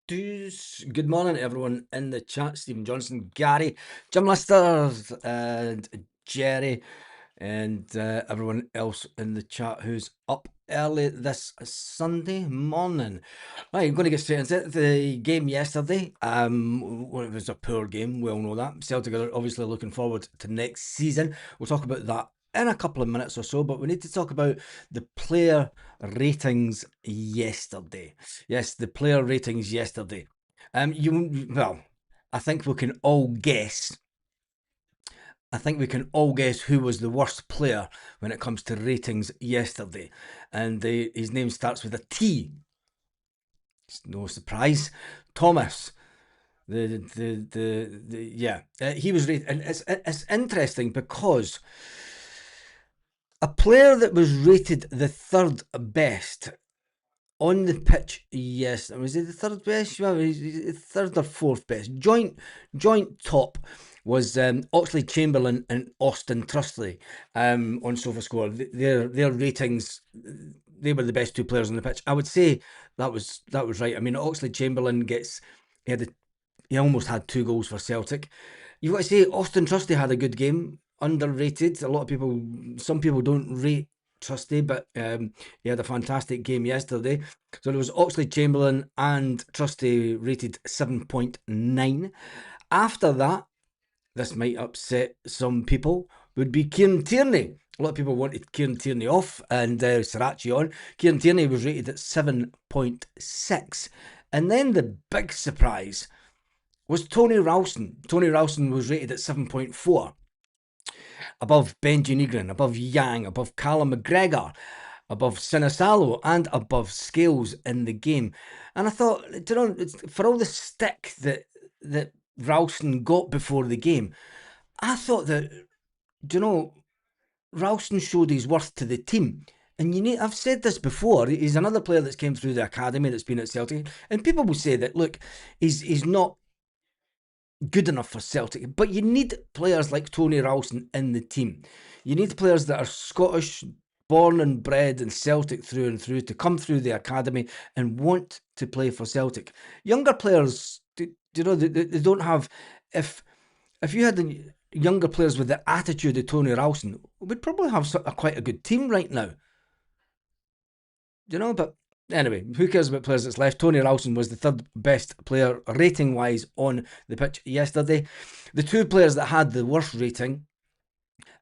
Good morning, everyone in the chat. Stephen Johnson, Gary, Jim Listers, and Jerry, and everyone else in the chat who's up early this Sunday morning. Right, I'm going to get straight into it. The game yesterday, well, it was a poor game. We all know that. Celtic are obviously looking forward to next season. We'll talk about that in a couple of minutes or so, but we need to talk about the player ratings yesterday. Yes, the player ratings yesterday. Well, I think we can all guess. I think we can all guess who was the worst player when it comes to ratings yesterday, and his name starts with a T. It's no surprise, Thomas. He was rated, and it's interesting because a player that was rated the third best on the pitch, yes, was he the third best? Well, he's third or fourth best. Joint top was Oxley Chamberlain and Austin Trusty on SofaScore. Their ratings, they were the best two players on the pitch. I would say that was right. I mean, Oxley Chamberlain he almost had 2 goals for Celtic. You've got to say Austin Trusty had a good game. Underrated. Some people don't rate Trusty, but he had a fantastic game yesterday. So there was Oxley Chamberlain and Trusty rated 7.9. After that, this might upset some people, would be Kieran Tierney. A lot of people wanted Kieran Tierney off and Sriracha on. Kieran Tierney was rated at 7.6. And then the big surprise was Tony Ralston. Tony Ralston was rated at 7.4. Above Benji Negrin, above Yang, above Callum McGregor, above Sinisalo, and above Scales in the game. And I thought, for all the stick that Ralston got before the game, I thought that, Ralston showed his worth to the team. And I've said this before, he's another player that's came through the academy that's been at Celtic. And people will say that, look, he's not good enough for Celtic, but you need players like Tony Ralston in the team. You need players that are Scottish, born and bred in Celtic through and through, to come through the academy and want to play for Celtic. Younger players, they don't have. If you had the younger players with the attitude of Tony Ralston, we'd probably have quite a good team right now. But anyway, who cares about players that's left? Tony Ralston was the third best player rating wise on the pitch yesterday. The two players that had the worst rating,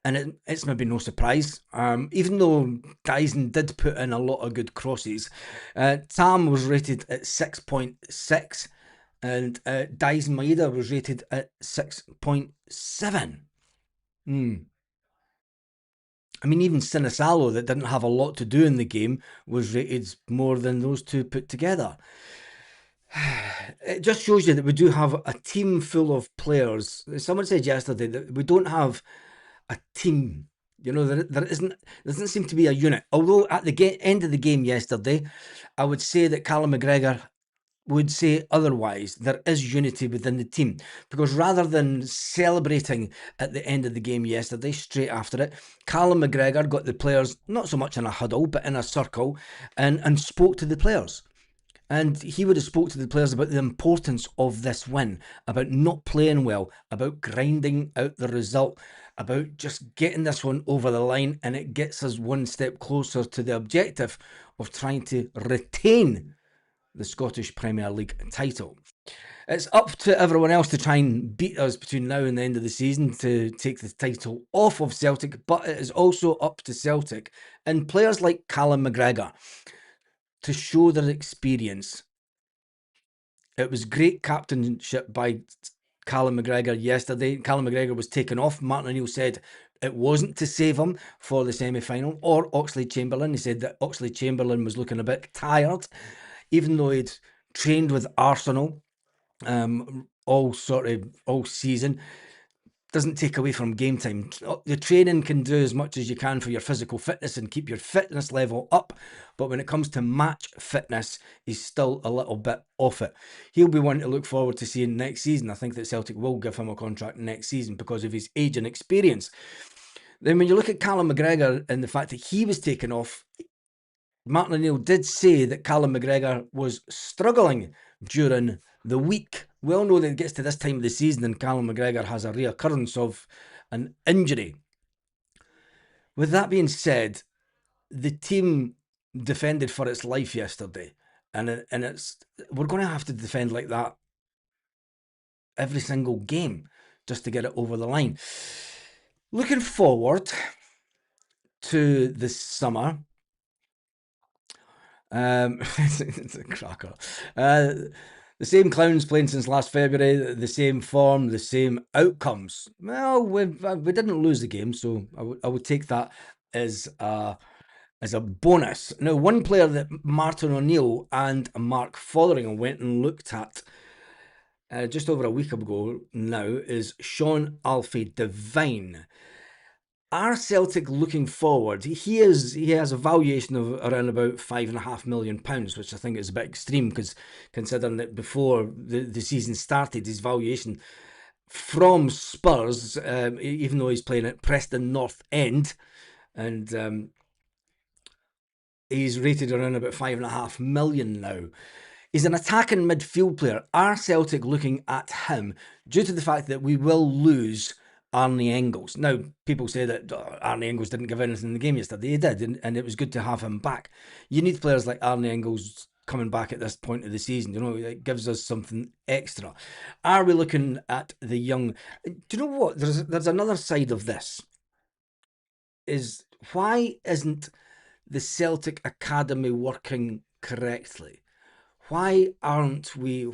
and it's maybe no surprise, even though Dyson did put in a lot of good crosses. Tam was rated at 6.6, and Dyson Maeda was rated at 6.7. I mean, even Sinisalo, that didn't have a lot to do in the game, was rated more than those two put together. It just shows you that we do have a team full of players. Someone said yesterday that we don't have a team. There doesn't seem to be a unit. Although at the end of the game yesterday, I would say that Callum McGregor would say otherwise. There is unity within the team, because rather than celebrating at the end of the game yesterday, straight after it, Callum McGregor got the players not so much in a huddle but in a circle and spoke to the players. And he would have spoke to the players about the importance of this win, about not playing well, about grinding out the result, about just getting this one over the line, and it gets us one step closer to the objective of trying to retain the Scottish Premier League title. It's up to everyone else to try and beat us between now and the end of the season to take the title off of Celtic, but it is also up to Celtic and players like Callum McGregor to show their experience. It was great captainship by Callum McGregor yesterday. Callum McGregor was taken off. Martin O'Neill said it wasn't to save him for the semi-final, or Oxley Chamberlain. He said that Oxley Chamberlain was looking a bit tired, even though he'd trained with Arsenal all season. Doesn't take away from game time. The training can do as much as you can for your physical fitness and keep your fitness level up, but when it comes to match fitness, he's still a little bit off it. He'll be one to look forward to seeing next season. I think that Celtic will give him a contract next season because of his age and experience. Then when you look at Callum McGregor and the fact that he was taken off, Martin O'Neill did say that Callum McGregor was struggling during the week. We all know that it gets to this time of the season and Callum McGregor has a reoccurrence of an injury. With that being said, the team defended for its life yesterday, and it's we're going to have to defend like that every single game just to get it over the line. Looking forward to the summer, it's a cracker. The same clowns playing since last February, the same form, the same outcomes. Well, we didn't lose the game, so I would take that as a bonus. Now, one player that Martin O'Neill and Mark Fotheringham went and looked at just over a week ago now is Sean Alfie Devine. Are Celtic looking forward? He has a valuation of around about £5.5 million, which I think is a bit extreme because considering that before the season started, his valuation from Spurs, even though he's playing at Preston North End, and he's rated around about £5.5 million now. He's an attacking midfield player. Are Celtic looking at him due to the fact that we will lose Arnie Engels? Now, people say that Arnie Engels didn't give anything in the game yesterday. He did, and it was good to have him back. You need players like Arnie Engels coming back at this point of the season. You know, it gives us something extra. Are we looking at the young? Do you know what? There's another side of this. Is why isn't the Celtic Academy working correctly? Why aren't we?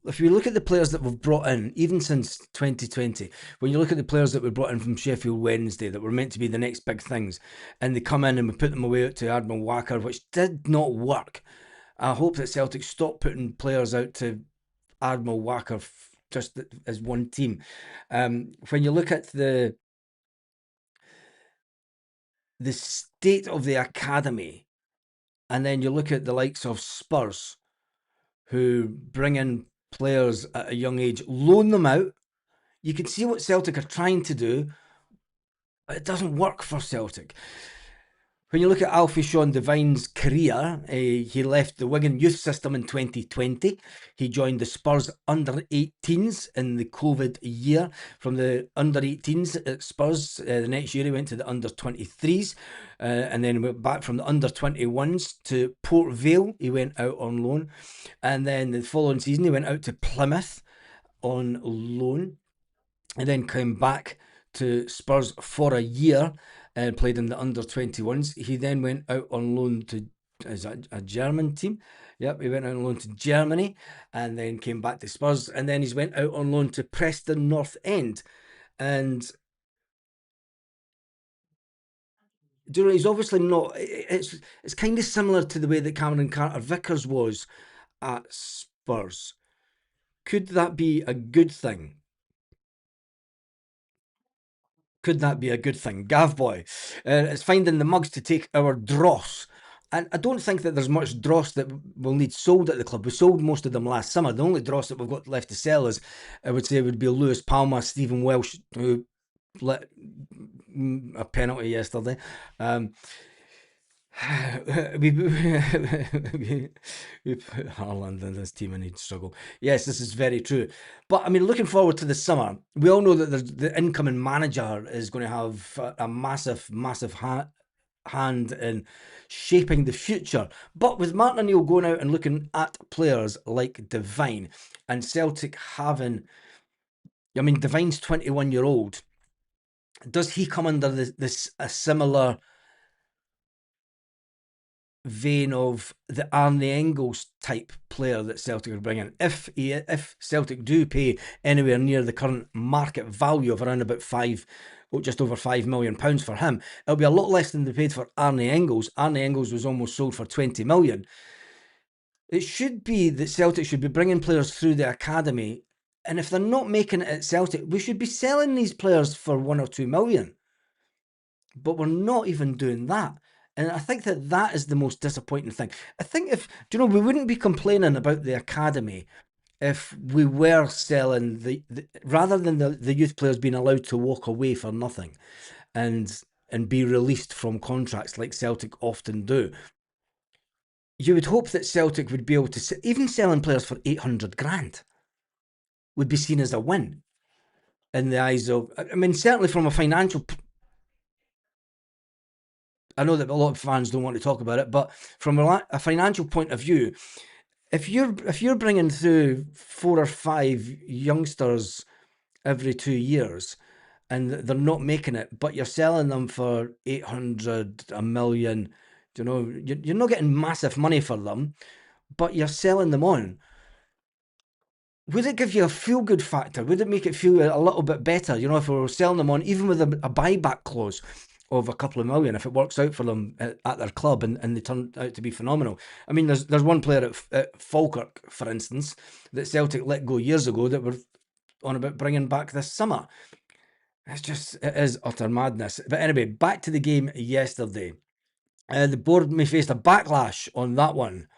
If you look at the players that we've brought in, even since 2020, when you look at the players that we brought in from Sheffield Wednesday that were meant to be the next big things, and they come in and we put them away out to Admiral Wacker, which did not work. I hope that Celtic stop putting players out to Admiral Wacker just as one team. When you look at the state of the academy, and then you look at the likes of Spurs, who bring in players at a young age, loan them out. You can see what Celtic are trying to do, but it doesn't work for Celtic. When you look at Alfie Sean Devine's career, he left the Wigan youth system in 2020. He joined the Spurs under-18s in the COVID year. From the under-18s at Spurs, the next year he went to the under-23s, and then went back from the under-21s to Port Vale. He went out on loan, and then the following season he went out to Plymouth on loan, and then came back to Spurs for a year and played in the under-21s. He then went out on loan to a German team. Yep, he went out on loan to Germany and then came back to Spurs. And then he's went out on loan to Preston North End. And do you know, he's obviously not. It's kind of similar to the way that Cameron Carter-Vickers was at Spurs. Could that be a good thing? Could that be a good thing? Gavboy, it's finding the mugs to take our dross. And I don't think that there's much dross that will need sold at the club. We sold most of them last summer. The only dross that we've got left to sell is, I would say, would be Lewis Palmer, Stephen Welsh, who let a penalty yesterday. we put Haaland in this team and he'd struggle. Yes, this is very true. But I mean, looking forward to the summer, we all know that the incoming manager is going to have a massive, massive hand in shaping the future. But with Martin O'Neill going out and looking at players like Devine and Celtic having, I mean, Devine's 21-year-old. Does he come under this a similar vein of the Arnie Engels type player that Celtic are bringing? If Celtic do pay anywhere near the current market value of around about just over £5 million for him, it'll be a lot less than they paid for Arnie Engels. Arnie Engels was almost sold for 20 million. It should be that Celtic should be bringing players through the academy, and if they're not making it at Celtic, we should be selling these players for 1 or 2 million. But we're not even doing that. And I think that is the most disappointing thing. I think we wouldn't be complaining about the academy if we were selling rather than the youth players being allowed to walk away for nothing and be released from contracts like Celtic often do. you would hope that Celtic would be able to, even selling players for 800 grand would be seen as a win in the eyes of, I mean, certainly from a financial, I know that a lot of fans don't want to talk about it, but from a financial point of view, if you're bringing through 4 or 5 youngsters every 2 years and they're not making it, but you're selling them for 800, a million, you're not getting massive money for them, but you're selling them on. Would it give you a feel good factor? Would it make it feel a little bit better? If we were selling them on, even with a buyback clause of a couple of million, if it works out for them at their club and they turn out to be phenomenal. I mean, there's one player at Falkirk, for instance, that Celtic let go years ago that we're on about bringing back this summer. It is utter madness. But anyway, back to the game yesterday. The board may face a backlash on that one.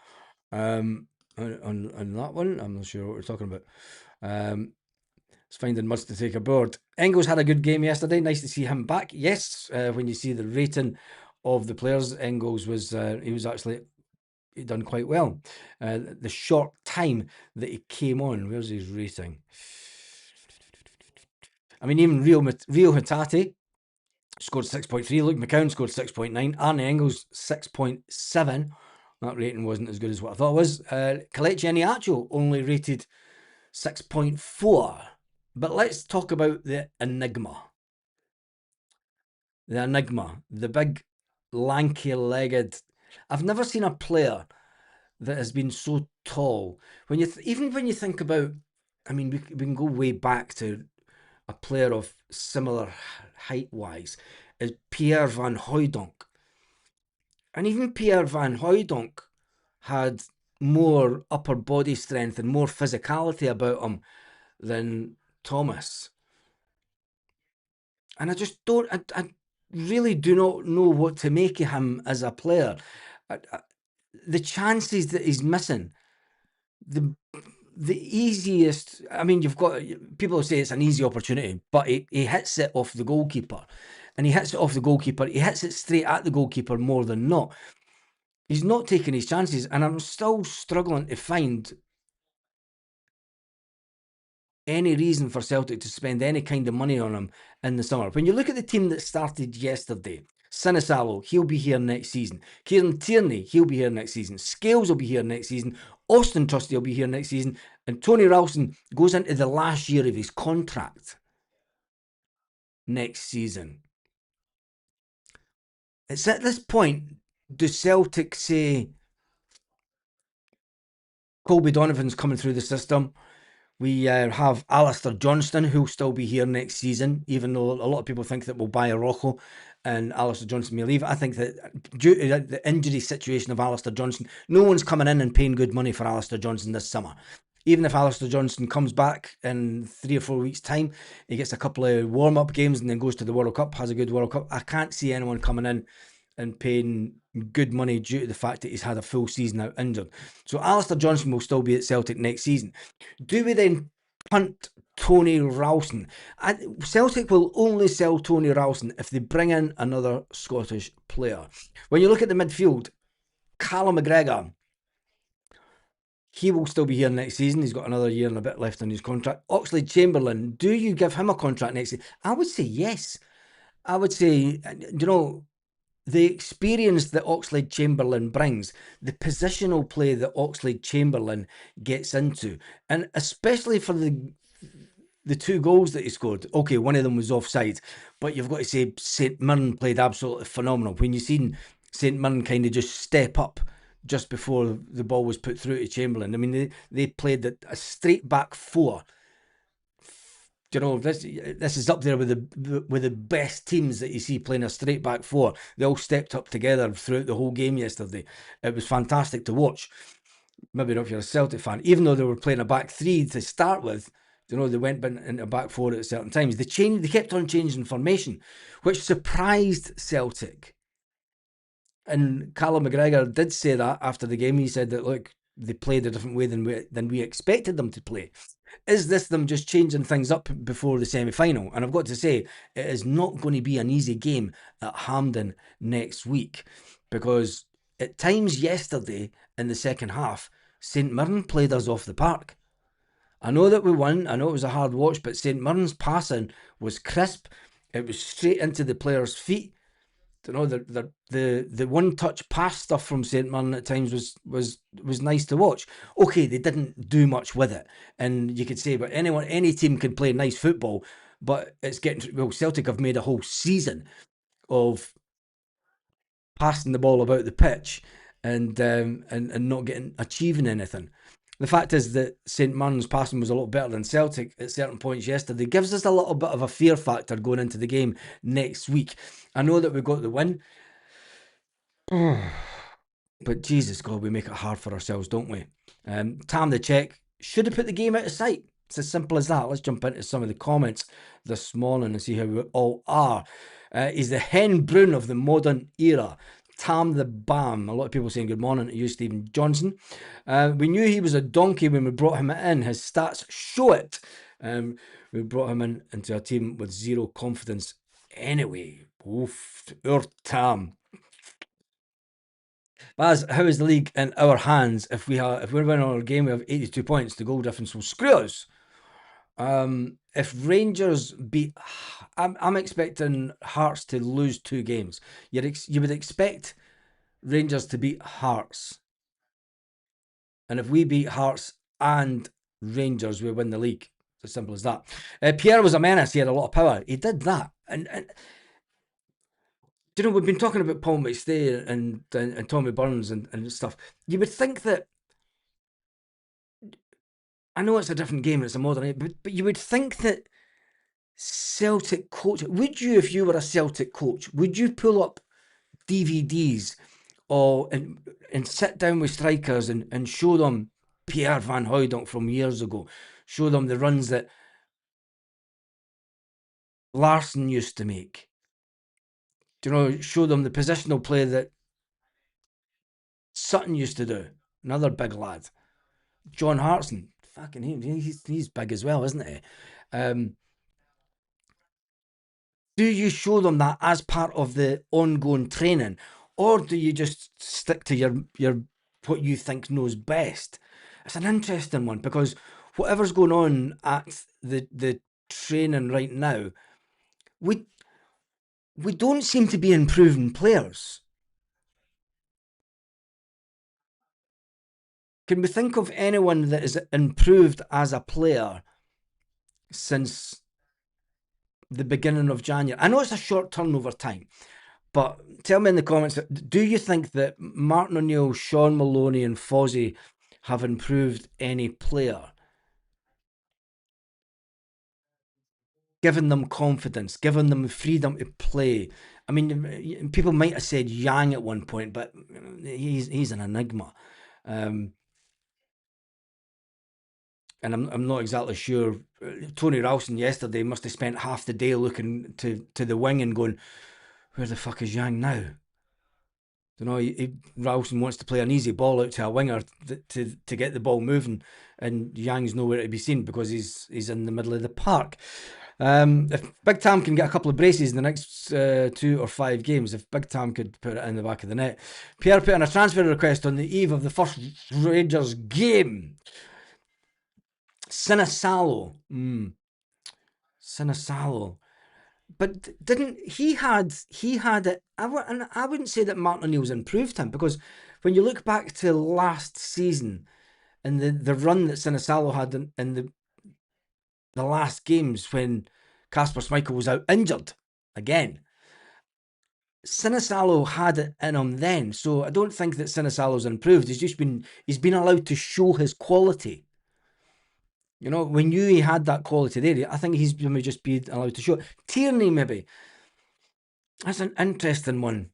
On that one, I'm not sure what we're talking about. It's finding much to take aboard. Engels had a good game yesterday. Nice to see him back. Yes, when you see the rating of the players, Engels was he done quite well. The short time that he came on, where's his rating? I mean, even Rio Hatate scored 6.3. Luke McCown scored 6.9. Arne Engels 6.7. That rating wasn't as good as what I thought it was. Kelechi Iheanacho only rated 6.4. But let's talk about the enigma. The big, lanky-legged. I've never seen a player that has been so tall. Even when you think about, I mean, we can go way back to a player of similar height-wise as Pierre van Hooijdonk. And even Pierre van Hooijdonk had more upper body strength and more physicality about him than Thomas. And I just don't, I really do not know what to make of him as a player. The chances that he's missing, the easiest, I mean, you've got, people say it's an easy opportunity, but he hits it off the goalkeeper. And he hits it off the goalkeeper. He hits it straight at the goalkeeper more than not. He's not taking his chances. And I'm still struggling to find any reason for Celtic to spend any kind of money on him in the summer. When you look at the team that started yesterday, Sinisalo, he'll be here next season. Kieran Tierney, he'll be here next season. Scales will be here next season. Austin Trusty will be here next season. And Tony Ralston goes into the last year of his contract next season. It's at this point, do Celtic say Colby Donovan's coming through the system? We have Alistair Johnston, who'll still be here next season, even though a lot of people think that we'll buy a Rocco and Alistair Johnston may leave. I think that due to the injury situation of Alistair Johnston, no one's coming in and paying good money for Alistair Johnston this summer. Even if Alistair Johnston comes back in 3 or 4 weeks' time, he gets a couple of warm-up games and then goes to the World Cup, has a good World Cup. I can't see anyone coming in and paying good money due to the fact that he's had a full season out injured. So Alistair Johnston will still be at Celtic next season. Do we then punt Tony Ralston? Celtic will only sell Tony Ralston if they bring in another Scottish player. When you look at the midfield, Callum McGregor, he will still be here next season. He's got another year and a bit left on his contract. Oxlade-Chamberlain, do you give him a contract next season? I would say yes. I would say, the experience that Oxlade-Chamberlain brings, the positional play that Oxlade-Chamberlain gets into, and especially for the 2 goals that he scored. Okay, one of them was offside, but you've got to say St Mirren played absolutely phenomenal. When you've seen St Mirren kind of just step up just before the ball was put through to Chamberlain. I mean, they played a straight back 4. This is up there with the best teams that you see playing a straight back 4. They all stepped up together throughout the whole game yesterday. It was fantastic to watch. Maybe not if you're a Celtic fan, even though they were playing a back 3 to start with. They went into a back 4 at certain times. They kept on changing formation, which surprised Celtic. And Callum McGregor did say that after the game. He said that, look, they played a different way than we expected them to play. Is this them just changing things up before the semi-final? And I've got to say, it is not going to be an easy game at Hampden next week, because at times yesterday in the second half, St Mirren played us off the park. I know that we won. I know it was a hard watch, but St Mirren's passing was crisp. It was straight into the players' feet. You know, the one touch pass stuff from St Mirren at times was nice to watch. Okay, they didn't do much with it, and you could say, but any team can play nice football, but it's getting well. Celtic have made a whole season of passing the ball about the pitch and not achieving anything. The fact is that St Mirren's passing was a lot better than Celtic at certain points yesterday. Gives us a little bit of a fear factor going into the game next week. I know that we got the win, but Jesus God, we make it hard for ourselves, don't we? Tam the Czech should have put the game out of sight. It's as simple as that. Let's jump into some of the comments this morning and see how we all are. He's the Hen Brun of the modern era. Tam the Bam. A lot of people saying good morning to you, Stephen Johnson. We knew he was a donkey when we brought him in. His stats show it. We brought him into a team with zero confidence anyway. Oof, our Tam. Baz, how is the league in our hands? If we're winning our game, we have 82 points. The goal difference will screw us. If Rangers beat, I'm expecting Hearts to lose 2 games. You would expect Rangers to beat Hearts, and if we beat Hearts and Rangers, we win the league. It's as simple as that. Pierre was a menace. He had a lot of power. He did that, and you know, we've been talking about Paul McStay and Tommy Burns and stuff. You would think that, I know it's a different game, it's a modern, but you would think that Celtic coach, would you, if you were a Celtic coach, would you pull up DVDs and sit down with strikers and show them Pierre Van Hooydonk from years ago, show them the runs that Larson used to make, you know, show them the positional play that Sutton used to do, another big lad, John Hartson, fucking him, he's big as well, isn't he? Do you show them that as part of the ongoing training, or do you just stick to your what you think knows best? It's an interesting one, because whatever's going on at the training right now, we don't seem to be improving players. Can we think of anyone that has improved as a player since the beginning of January? I know it's a short turnover time, but tell me in the comments, do you think that Martin O'Neill, Sean Maloney and Fozzie have improved any player? Given them confidence, given them freedom to play. I mean, people might have said Yang at one point, but he's an enigma. And I'm not exactly sure. Tony Ralston yesterday must have spent half the day looking to the wing and going, where the fuck is Yang now? You know, Ralston wants to play an easy ball out to a winger to get the ball moving, and Yang's nowhere to be seen because he's in the middle of the park. If Big Tam can get a couple of braces in the next 2 or 5 games, if Big Tam could put it in the back of the net. Pierre put in a transfer request on the eve of the first Rangers game. Sinisalo. Sinisalo. But didn't he had it? I wouldn't say that Martin O'Neill's improved him, because when you look back to last season and the run that Sinisalo had in the last games when Kasper Schmeichel was out injured again, Sinisalo had it in him then. So I don't think that Sinisalo's improved. He's been allowed to show his quality. You know, we knew he had that quality there. I think he's just been allowed to show it. Tierney, maybe. That's an interesting one.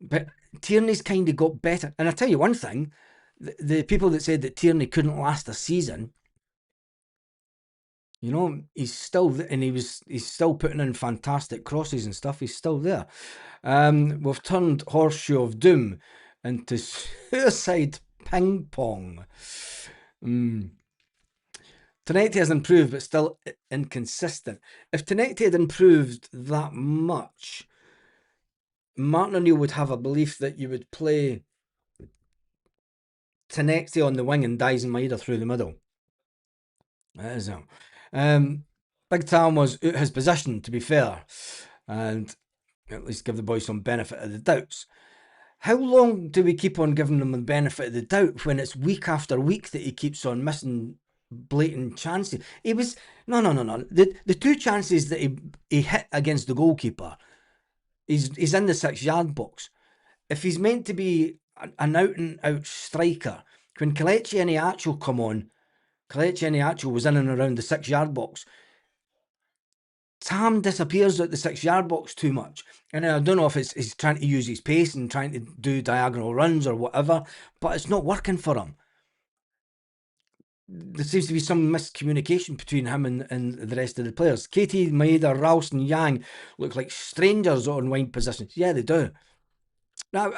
But Tierney's kind of got better. And I'll tell you one thing, the people that said that Tierney couldn't last a season, you know, he's still, and he's still putting in fantastic crosses and stuff. He's still there. We've turned Horseshoe of Doom into Suicide Ping Pong. Tenetti has improved, but still inconsistent. If Tenetti had improved that much, Martin O'Neill would have a belief that you would play Tenexti on the wing and Dyson Maeda through the middle. That is it. Um, Big Tam was out his position, to be fair, and at least give the boys some benefit of the doubts. How long do we keep on giving him the benefit of the doubt when it's week after week that he keeps on missing blatant chances? He was no. The two chances that he hit against the goalkeeper, he's in the 6 yard box. If he's meant to be an out and out striker, when Kelechi Iheanacho come on, Kelechi Iheanacho was in and around the 6 yard box. Tam disappears at the 6 yard box too much. And I don't know if he's trying to use his pace and trying to do diagonal runs or whatever, but it's not working for him. There seems to be some miscommunication between him and the rest of the players. Katie, Maeda, Ralston, Yang look like strangers on wide positions. Yeah, they do. Now,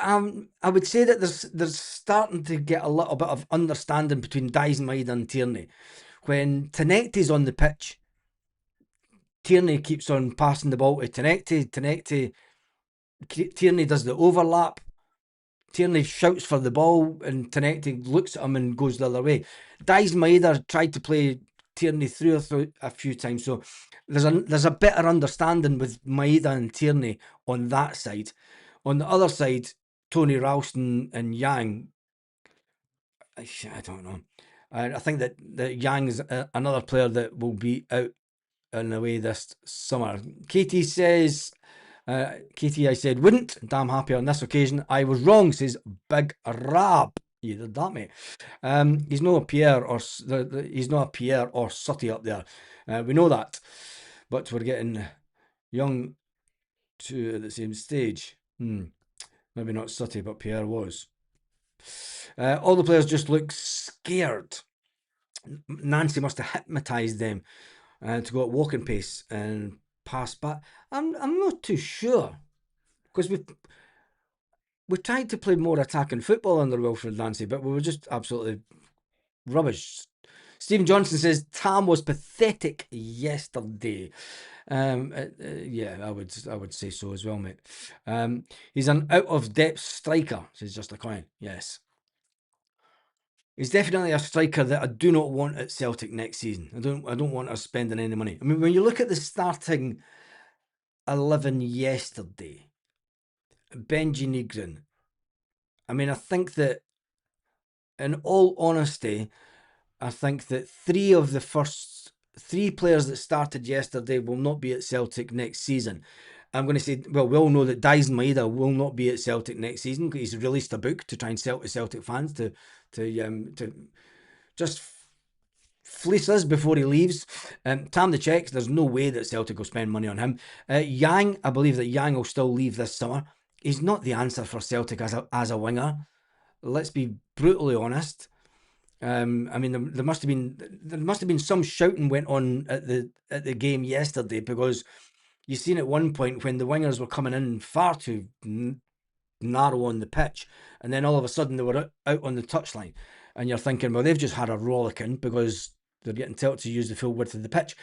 I would say that there's starting to get a little bit of understanding between Dyson Maeda and Tierney. When Tenecti's on the pitch, Tierney keeps on passing the ball to Tenecti. Tierney does the overlap. Tierney shouts for the ball, and Tenecti looks at him and goes the other way. Dyson Maeda tried to play Tierney through a few times, so there's a better understanding with Maeda and Tierney on that side. On the other side, Tony Ralston and Yang, I don't know. I think that Yang is another player that will be out in a way this summer. Katie says, Katie, I said wouldn't. Damn happy on this occasion. I was wrong, says Big Rab. You did that, mate. He's not a Pierre or he's not a Pierre or Sutty up there. We know that, but we're getting young to the same stage. Maybe not Sutty, but Pierre was. All the players just look scared. Nancy must have hypnotised them to go at walking pace and pass back. I'm not too sure because we tried to play more attacking football under Wilfred Nancy, but we were just absolutely rubbish. Stephen Johnson says Tam was pathetic yesterday. Yeah, I would say so as well, mate. He's an out of depth striker, says Just a Coin. Yes. He's definitely a striker that I do not want at Celtic next season. I don't want us spending any money. I mean, when you look at the starting 11 yesterday, Benji Negrin, I mean, I think that, in all honesty, I think that 3 of the first 3 players that started yesterday will not be at Celtic next season. I'm going to say, well, we all know that Dyson Maeda will not be at Celtic next season. He's released a book to try and sell to Celtic fans to just fleece us before he leaves. Tam the Czechs, there's no way that Celtic will spend money on him. Yang, I believe that Yang will still leave this summer. He's not the answer for Celtic as a winger. Let's be brutally honest. I mean, there must have been some shouting went on at the game yesterday, because you seen at one point when the wingers were coming in far too narrow on the pitch, and then all of a sudden they were out on the touchline, and you're thinking, well, they've just had a rollicking because they're getting told to use the full width of the pitch.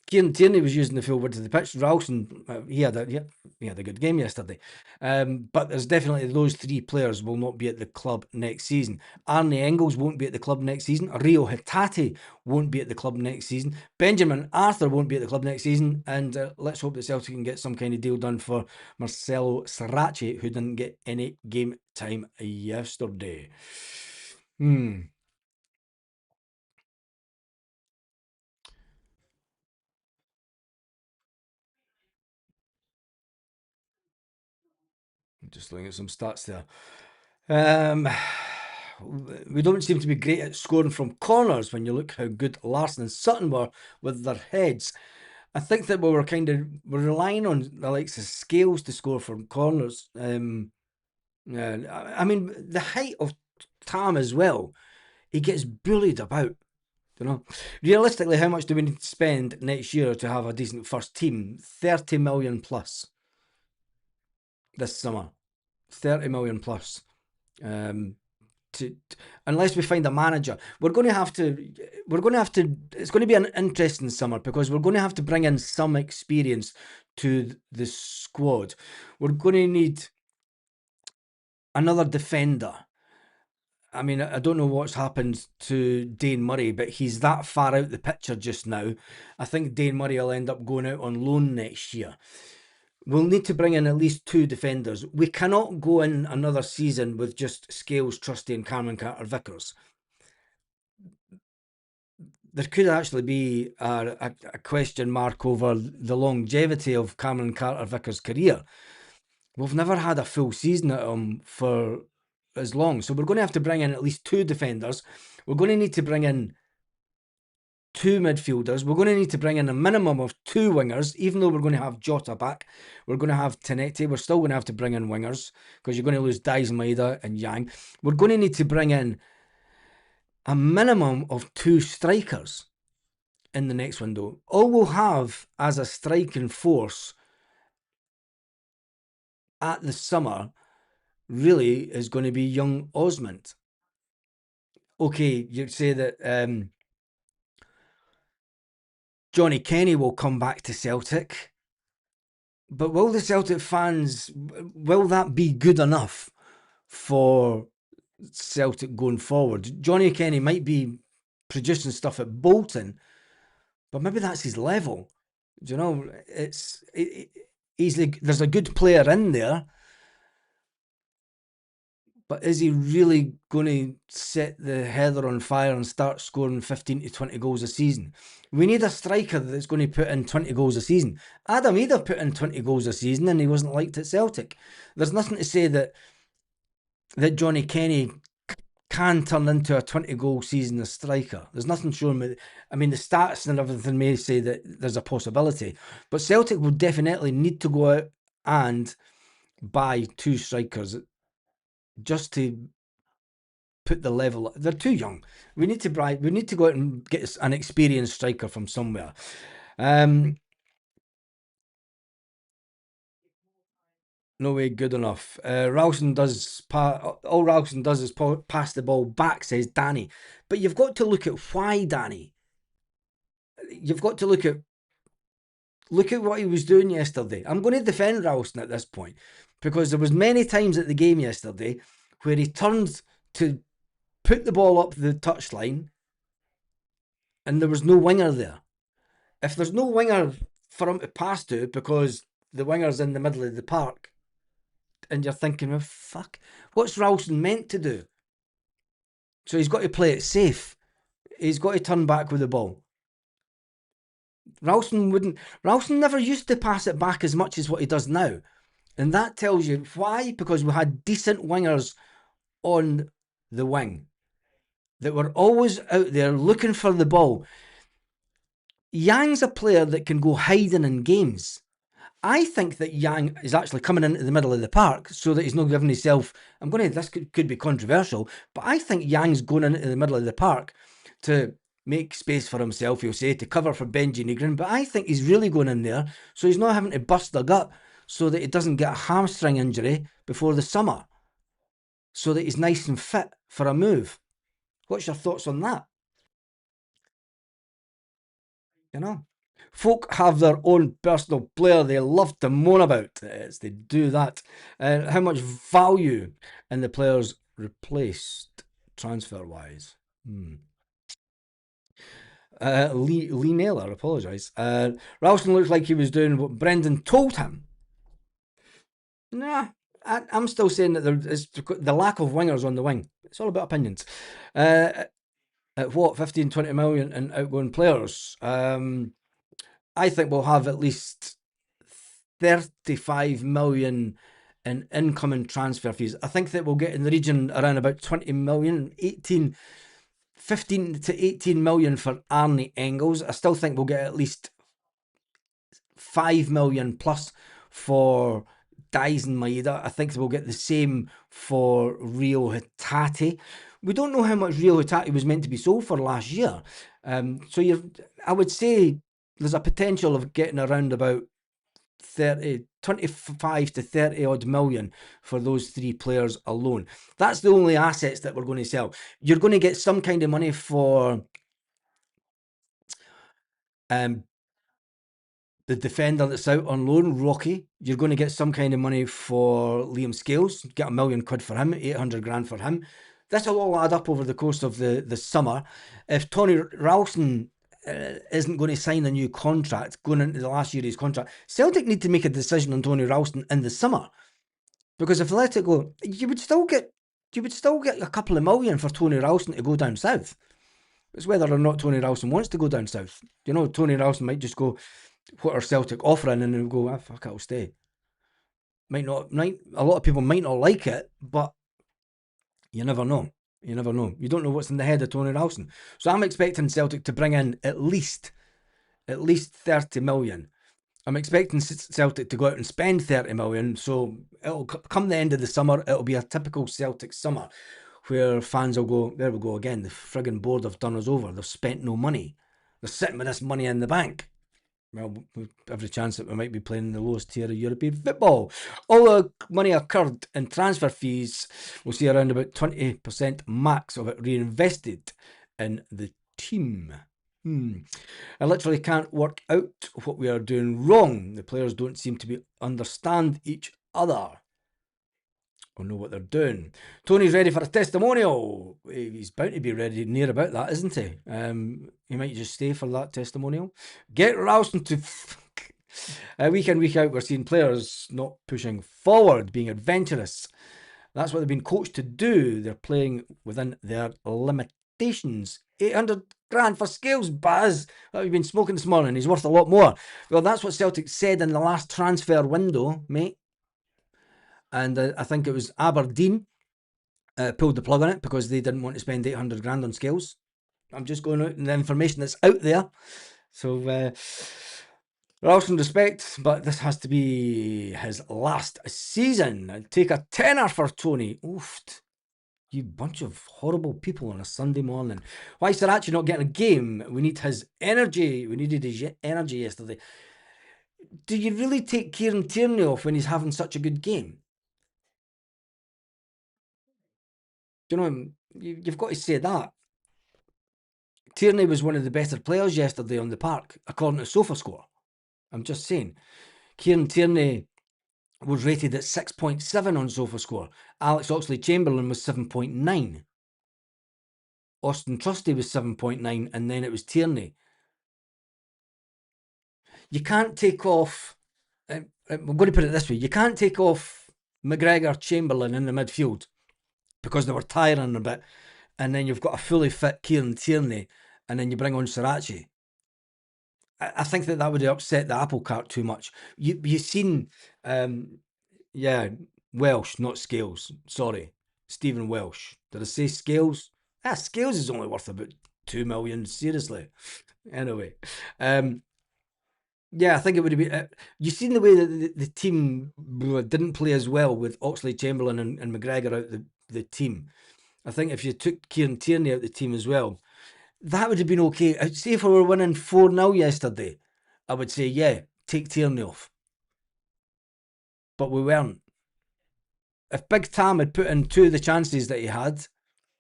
Kieran Tierney was using the full width of the pitch. Ralston, he had a good game yesterday. But there's definitely those 3 players will not be at the club next season. Arne Engels won't be at the club next season. Rio Hitate won't be at the club next season. Benjamin Arthur won't be at the club next season. And let's hope that Celtic can get some kind of deal done for Marcelo Sarace, who didn't get any game time yesterday. Just looking at some stats there. We don't seem to be great at scoring from corners when you look how good Larson and Sutton were with their heads. I think that we're relying on the likes of Scales to score from corners. I mean, the height of Tam as well. He gets bullied about. Realistically, how much do we need to spend next year to have a decent first team? 30 million plus this summer. 30 million plus. Unless we find a manager, we're going to have to. It's going to be an interesting summer, because we're going to have to bring in some experience to the squad. We're going to need another defender. I mean, I don't know what's happened to Dane Murray, but he's that far out the picture just now. I think Dane Murray will end up going out on loan next year. We'll need to bring in at least two defenders. We cannot go in another season with just Scales, Trusty, and Cameron Carter Vickers. There could actually be a question mark over the longevity of Cameron Carter Vickers' career. We've never had a full season at him for as long, so we're going to have to bring in at least two defenders. We're going to need to bring in two midfielders. We're going to need to bring in a minimum of two wingers, even though we're going to have Jota back. We're going to have Tenetti. We're still going to have to bring in wingers because you're going to lose Dice Maeda and Yang. We're going to need to bring in a minimum of two strikers in the next window. All we'll have as a striking force at the summer really is going to be young Osmond. Okay, you'd say that Johnny Kenny will come back to Celtic, but will the Celtic fans, will that be good enough for Celtic going forward? Johnny Kenny might be producing stuff at Bolton, but maybe that's his level. Do you know, there's a good player in there, but is he really going to set the heather on fire and start scoring 15 to 20 goals a season? We need a striker that's going to put in 20 goals a season. Adam Eder put in 20 goals a season and he wasn't liked at Celtic. There's nothing to say that Johnny Kenny can turn into a 20-goal season as striker. There's nothing showing me. I mean, the stats and everything may say that there's a possibility, but Celtic will definitely need to go out and buy two strikers just to put the level. They're too young. We need to buy. We need to go out and get an experienced striker from somewhere. No way good enough. Ralston does all Ralston does is pass the ball back, says Danny. But you've got to look at why, Danny. You've got to look at what he was doing yesterday. I'm going to defend Ralston at this point because there was many times at the game yesterday where he turned to put the ball up the touchline and there was no winger there. If there's no winger for him to pass to because the winger's in the middle of the park, and you're thinking, well, fuck, what's Ralston meant to do? So he's got to play it safe. He's got to turn back with the ball. Ralston never used to pass it back as much as what he does now. And that tells you why, because we had decent wingers on the wing that were always out there looking for the ball. Yang's a player that can go hiding in games. I think that Yang is actually coming into the middle of the park so that he's not giving himself. This could be controversial, but I think Yang's going into the middle of the park to make space for himself, he'll say, to cover for Benji Negrin. But I think he's really going in there so he's not having to bust the gut so that he doesn't get a hamstring injury before the summer, so that he's nice and fit for a move. What's your thoughts on that? You know? Folk have their own personal player they love to moan about. They do that. How much value in the players replaced transfer wise? Lee Naylor, apologise. Ralston looks like he was doing what Brendan told him. Nah, I'm still saying that there is the lack of wingers on the wing. It's all about opinions. At what, 15, 20 million in outgoing players? I think we'll have at least 35 million in incoming transfer fees. I think that we'll get in the region around about 20 million, 15 to 18 million for Arnie Engels. I still think we'll get at least 5 million plus for Dyson Maeda. I think we'll get the same for Rio Hitati. We don't know how much Rio Hitati was meant to be sold for last year. I would say there's a potential of getting around about 25 to 30 odd million for those three players alone. That's the only assets that we're going to sell. You're going to get some kind of money for the defender that's out on loan, Rocky. You're going to get some kind of money for Liam Scales. Get £1 million for him, 800 grand for him. this will all add up over the course of the summer. If Tony Ralston isn't going to sign a new contract going into the last year of his contract, Celtic need to make a decision on Tony Ralston in the summer. Because if they let it go, you would still get a couple of million for Tony Ralston to go down south. It's whether or not Tony Ralston wants to go down south. You know, Tony Ralston might just go, what are Celtic offering? And then go, fuck it, I'll stay. A lot of people might not like it, but you never know. You never know. You don't know what's in the head of Tony Ralston. So I'm expecting Celtic to bring in at least 30 million. I'm expecting Celtic to go out and spend 30 million. So it'll come the end of the summer. It'll be a typical Celtic summer where fans will go, there we go again. The frigging board have done us over. They've spent no money. They're sitting with this money in the bank. Well, every chance that we might be playing in the lowest tier of European football. All the money incurred in transfer fees, we'll see around about 20% max of it reinvested in the team. I literally can't work out what we are doing wrong. The players don't seem to understand each other or know what they're doing. Tony's ready for a testimonial. He's bound to be ready near about that, isn't he? He might just stay for that testimonial. Get Ralston to... week in, week out, we're seeing players not pushing forward, being adventurous. That's what they've been coached to do. They're playing within their limitations. 800 grand for Scales, Baz. That we've been smoking this morning. He's worth a lot more. Well, that's what Celtic said in the last transfer window, mate. And I think it was Aberdeen pulled the plug on it because they didn't want to spend 800 grand on Scales. I'm just going out in the information that's out there. So, Ralston respect, but this has to be his last season. I'd take a tenner for Tony. Oof. You bunch of horrible people on a Sunday morning. Why is Sarachi not getting a game? We need his energy. We needed his energy yesterday. Do you really take Kieran Tierney off when he's having such a good game? Do you know, you've got to say that. Tierney was one of the better players yesterday on the park, according to SofaScore. I'm just saying. Kieran Tierney was rated at 6.7 on SofaScore. Alex Oxlade-Chamberlain was 7.9. Austin Trusty was 7.9, and then it was Tierney. You can't take off... I'm going to put it this way. You can't take off McGregor, Chamberlain in the midfield because they were tiring a bit, and then you've got a fully fit Kieran Tierney, and then you bring on Sarachi. I think that would upset the apple cart too much. You've seen, Welsh, not Scales. Sorry, Stephen Welsh. Did I say Scales? Scales is only worth about 2 million. Seriously. Anyway, I think it would be. You've seen the way that the team didn't play as well with Oxlade-Chamberlain and McGregor out the team. I think if you took Kieran Tierney out the team as well, that would have been okay. I'd say if we were winning 4-0 yesterday, I would say, yeah, take Tierney off. But we weren't. If Big Tam had put in 2 of the chances that he had,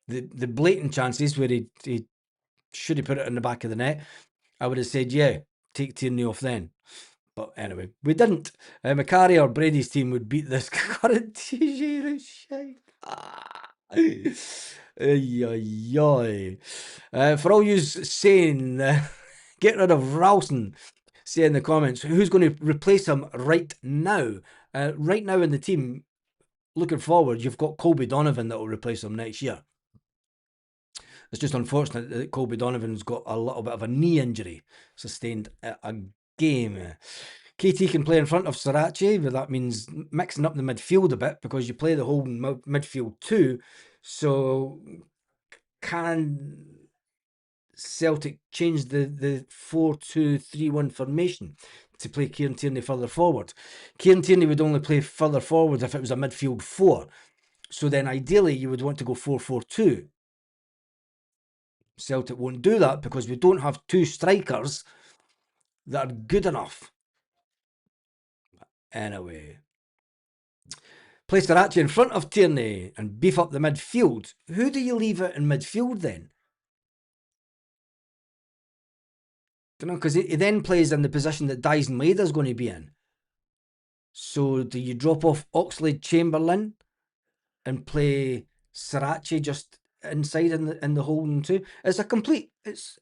the blatant chances where he should have put it in the back of the net, I would have said, yeah, take Tierney off then. But anyway, we didn't. Macari or Brady's team would beat this current TJ shite. For all you saying, get rid of Ralston, say in the comments, who's going to replace him right now? Right now in the team, looking forward, you've got Colby Donovan that will replace him next year. It's just unfortunate that Colby Donovan's got a little bit of a knee injury sustained at a game. KT can play in front of Sarachi, but that means mixing up the midfield a bit because you play the whole midfield too. So can Celtic change the 4-2-3-1 formation to play Kieran Tierney further forward? Kieran Tierney would only play further forward if it was a midfield 4. So then ideally you would want to go 4-4-2. Celtic won't do that because we don't have 2 strikers that are good enough. Anyway, place Sarachi in front of Tierney and beef up the midfield. Who do you leave out in midfield then? Don't know, because he then plays in the position that Dyson Maeda's going to be in. So do you drop off Oxlade-Chamberlain and play Sarachi just inside in the holding too. It's a complete. It's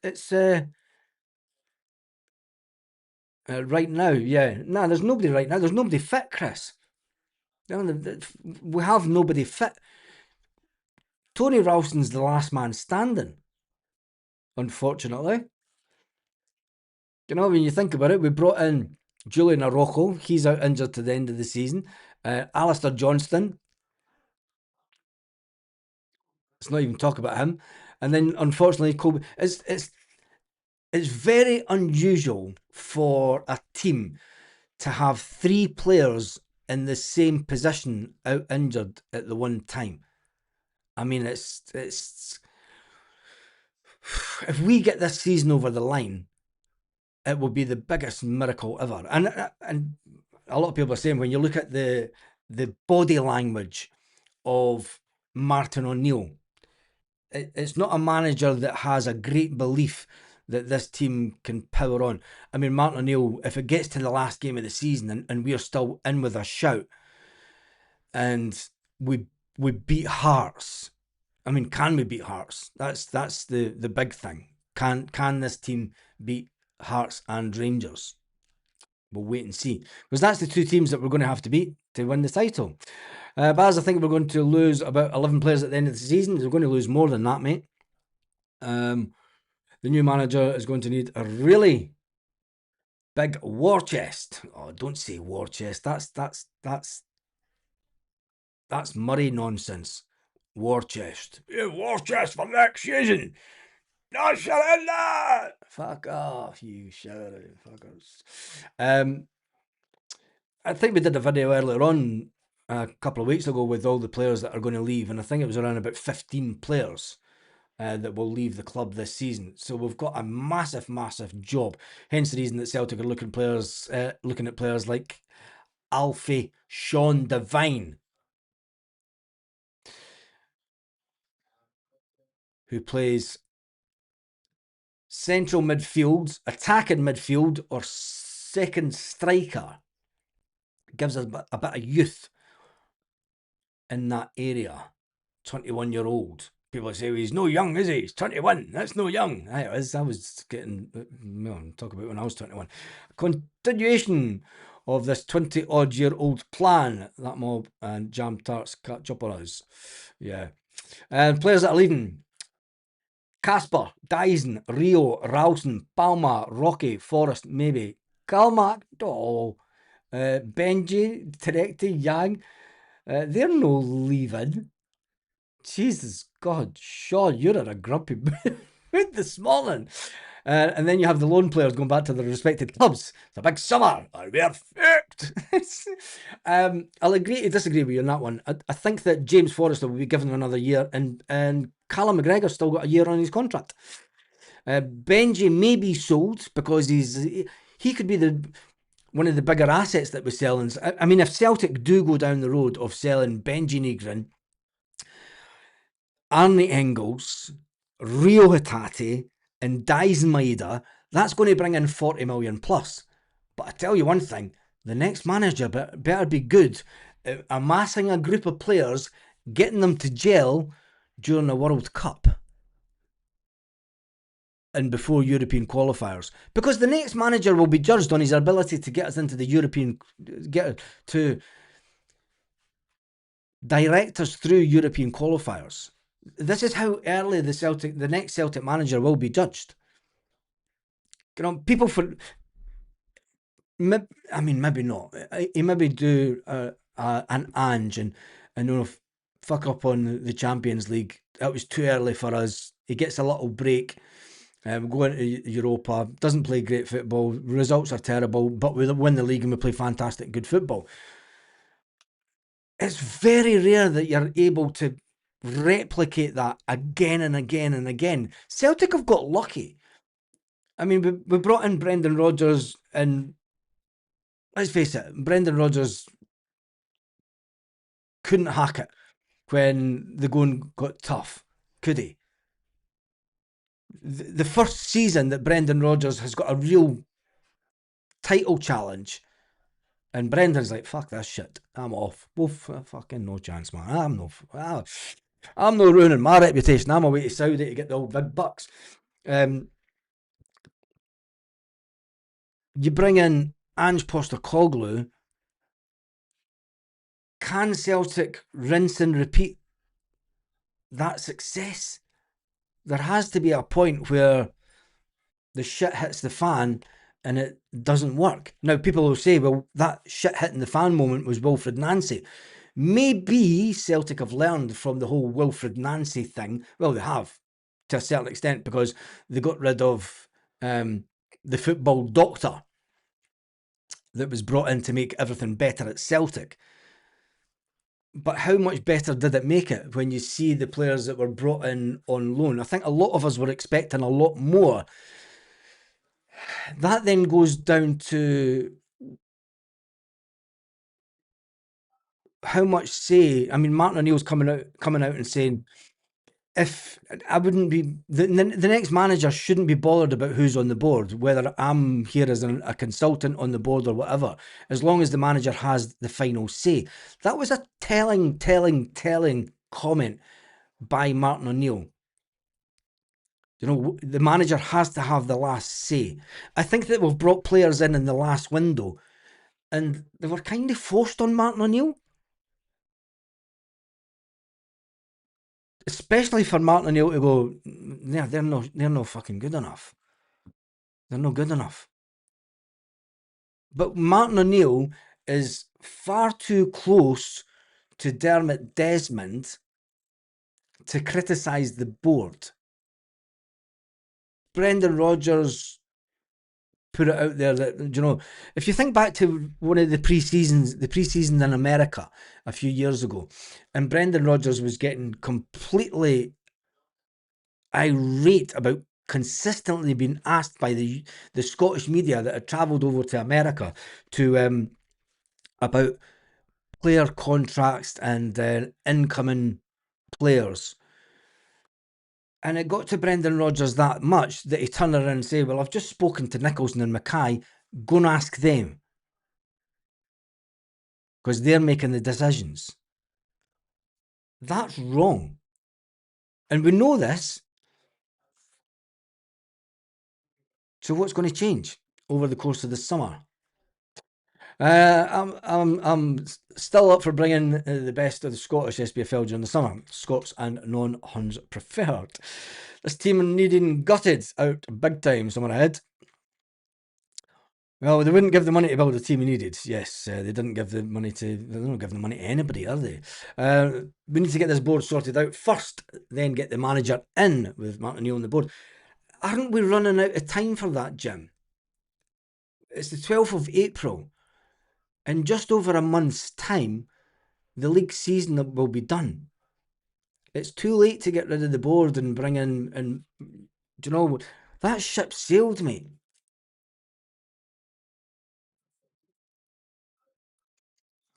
right now. Yeah, no, there's nobody right now. There's nobody fit, Chris. We have nobody fit. Tony Ralston's the last man standing, unfortunately. You know, when you think about it, we brought in Julian Araujo. He's out injured to the end of the season. Alistair Johnston. Let's not even talk about him. And then, unfortunately, Kobe. It's very unusual for a team to have three players in the same position out injured at the one time. I mean, it's if we get this season over the line, it will be the biggest miracle ever. And a lot of people are saying when you look at the body language of Martin O'Neill, it's not a manager that has a great belief that this team can power on. I mean, Martin O'Neill, if it gets to the last game of the season and we're still in with a shout and we beat Hearts, I mean, can we beat Hearts? That's the big thing. Can this team beat Hearts and Rangers? We'll wait and see. Because that's the two teams that we're going to have to beat to win the title. Baz, I think we're going to lose about 11 players at the end of the season. We're going to lose more than that, mate. The new manager is going to need a really big war chest. Oh, don't say war chest. That's Murray nonsense. War chest. Yeah, war chest for next season. No, shut that. Fuck off, you shouting fuckers. I think we did a video earlier on a couple of weeks ago with all the players that are going to leave, and I think it was around about 15 players that will leave the club this season. So we've got a massive, massive job. Hence the reason that Celtic are looking at players like Alfie Sean Devine, who plays central midfield, attacking midfield, or second striker. Gives us a bit of youth in that area. 21-year-old. People say, well, he's no young, is he? He's 21. That's no young. I was getting, talk about when I was 21. Continuation of this 20-odd-year-old plan. That mob and Jam Tarts catch up on us. Yeah. And players that are leaving. Casper, Dyson, Rio, Ralston, Palma, Rocky, Forrest, maybe. Kalmak, Benji, Terekti, Yang. They're no leaving. Jesus God, Sean, you're a grumpy mood this morning. And then you have the lone players going back to their respected clubs. It's a big summer, or we're fucked. I'll agree to disagree with you on that one. I think that James Forrester will be given another year, and Callum McGregor's still got a year on his contract. Benji may be sold because he could be one of the bigger assets that we're selling. I mean, if Celtic do go down the road of selling Benji Negrin, Arnie Engels, Rio Hatate, and Dyson Maeda, that's going to bring in 40 million plus. But I tell you one thing, the next manager better be good at amassing a group of players, getting them to gel during the World Cup and before European qualifiers. Because the next manager will be judged on his ability to get us into the to direct us through European qualifiers. This is how early the next Celtic manager will be judged. You know, people maybe not. He maybe do an Ange and fuck up on the Champions League. That was too early for us. He gets a little break. We go into Europa, doesn't play great football. Results are terrible, but we win the league and we play fantastic, good football. It's very rare that you're able to replicate that again and again and again. Celtic have got lucky. I mean, we brought in Brendan Rodgers, and let's face it, Brendan Rodgers couldn't hack it when the going got tough, could he? The first season that Brendan Rodgers has got a real title challenge, and Brendan's like, fuck this shit, I'm off. Well, fucking no chance, man. I'm no. I'm not ruining my reputation. I'm away to Saudi to get the old big bucks. Um, you bring in Ange Postecoglou. Can Celtic rinse and repeat that success? There has to be a point where the shit hits the fan and it doesn't work. Now, people will say, well, that shit hitting the fan moment was Wilfred Nancy. Maybe Celtic have learned from the whole Wilfred Nancy thing. Well, they have to a certain extent because they got rid of the football doctor that was brought in to make everything better at Celtic. But how much better did it make it when you see the players that were brought in on loan? I think a lot of us were expecting a lot more. That then goes down to how much say. I mean, Martin O'Neill's coming out and saying, if I wouldn't be the next manager shouldn't be bothered about who's on the board, whether I'm here as a consultant on the board or whatever, as long as the manager has the final say. That was a telling comment by Martin O'Neill. You know, the manager has to have the last say. I think that we've brought players in the last window, and they were kind of forced on Martin O'Neill. Especially for Martin O'Neill to go, they're no fucking good enough. They're not good enough. But Martin O'Neill is far too close to Dermot Desmond to criticise the board. Brendan Rodgers put it out there that, you know, if you think back to one of the pre-season in America a few years ago, and Brendan Rodgers was getting completely irate about consistently being asked by the Scottish media that had travelled over to America to about player contracts and incoming players. And it got to Brendan Rodgers that much that he turned around and said, well, I've just spoken to Nicholson and Mackay, go and ask them. Because they're making the decisions. That's wrong. And we know this. So what's going to change over the course of the summer? I'm still up for bringing the best of the Scottish SPFL during the summer. Scots and non-Huns preferred. This team needing gutted out big time somewhere ahead. Well, they wouldn't give the money to build the team he needed. Yes, they didn't give the money to. They don't give the money to anybody, are they? We need to get this board sorted out first, then get the manager in with Martin O'Neill on the board. Aren't we running out of time for that, Jim? It's the 12th of April. In just over a month's time, the league season will be done. It's too late to get rid of the board and bring in, and do you know, that ship sailed, mate.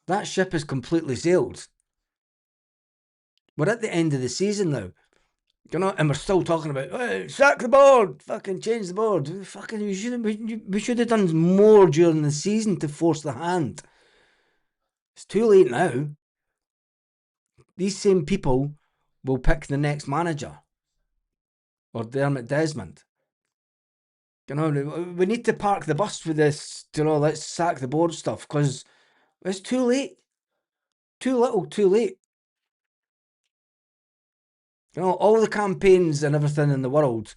That ship has completely sailed. We're at the end of the season now. You know, and we're still talking about, hey, sack the board, fucking change the board. Fucking, we should have done more during the season to force the hand. It's too late now. These same people will pick the next manager or Dermot Desmond. You know, we need to park the bus with this, you know, let's sack the board stuff because it's too late. Too little, too late. You know, all the campaigns and everything in the world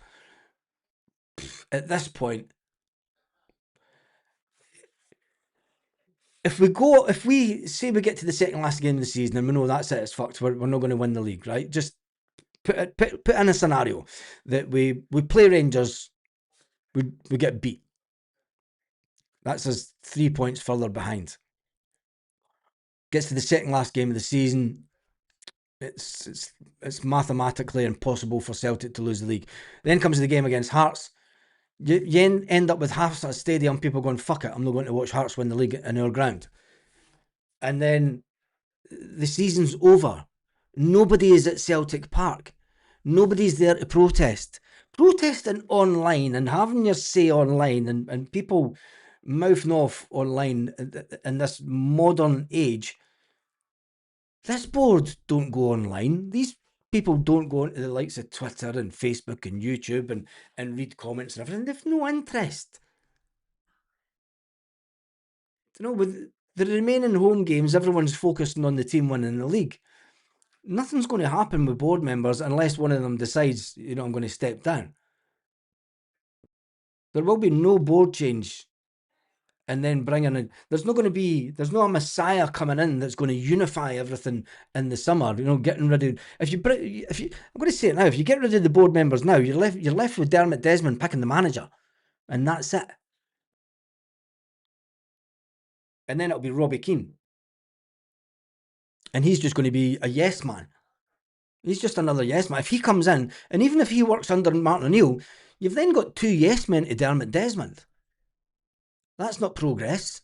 at this point, if we say we get to the second last game of the season and we know that's it, it's fucked, we're not going to win the league, right? Just put in a scenario that we play Rangers, we get beat. That's us 3 points further behind. Gets to the second last game of the season, it's mathematically impossible for Celtic to lose the league. Then comes the game against Hearts. You end up with half a stadium people going, fuck it, I'm not going to watch Hearts win the league in our ground. And then the season's over. Nobody is at Celtic Park. Nobody's there to protest. Protesting online and having your say online and people mouthing off online in this modern age. This board don't go online. These people don't go into the likes of Twitter and Facebook and YouTube and read comments and everything. They've no interest. With the remaining home games, everyone's focusing on the team winning the league. Nothing's going to happen with board members unless one of them decides, I'm going to step down. There will be no board change and then bringing in. There's not a messiah coming in that's going to unify everything in the summer. Getting rid of I'm going to say it now. If you get rid of the board members now, you're left with Dermot Desmond picking the manager, and that's it. And then it'll be Robbie Keane, and he's just going to be a yes man. He's just another yes man. If he comes in, and even if he works under Martin O'Neill, you've then got two yes men to Dermot Desmond. That's not progress.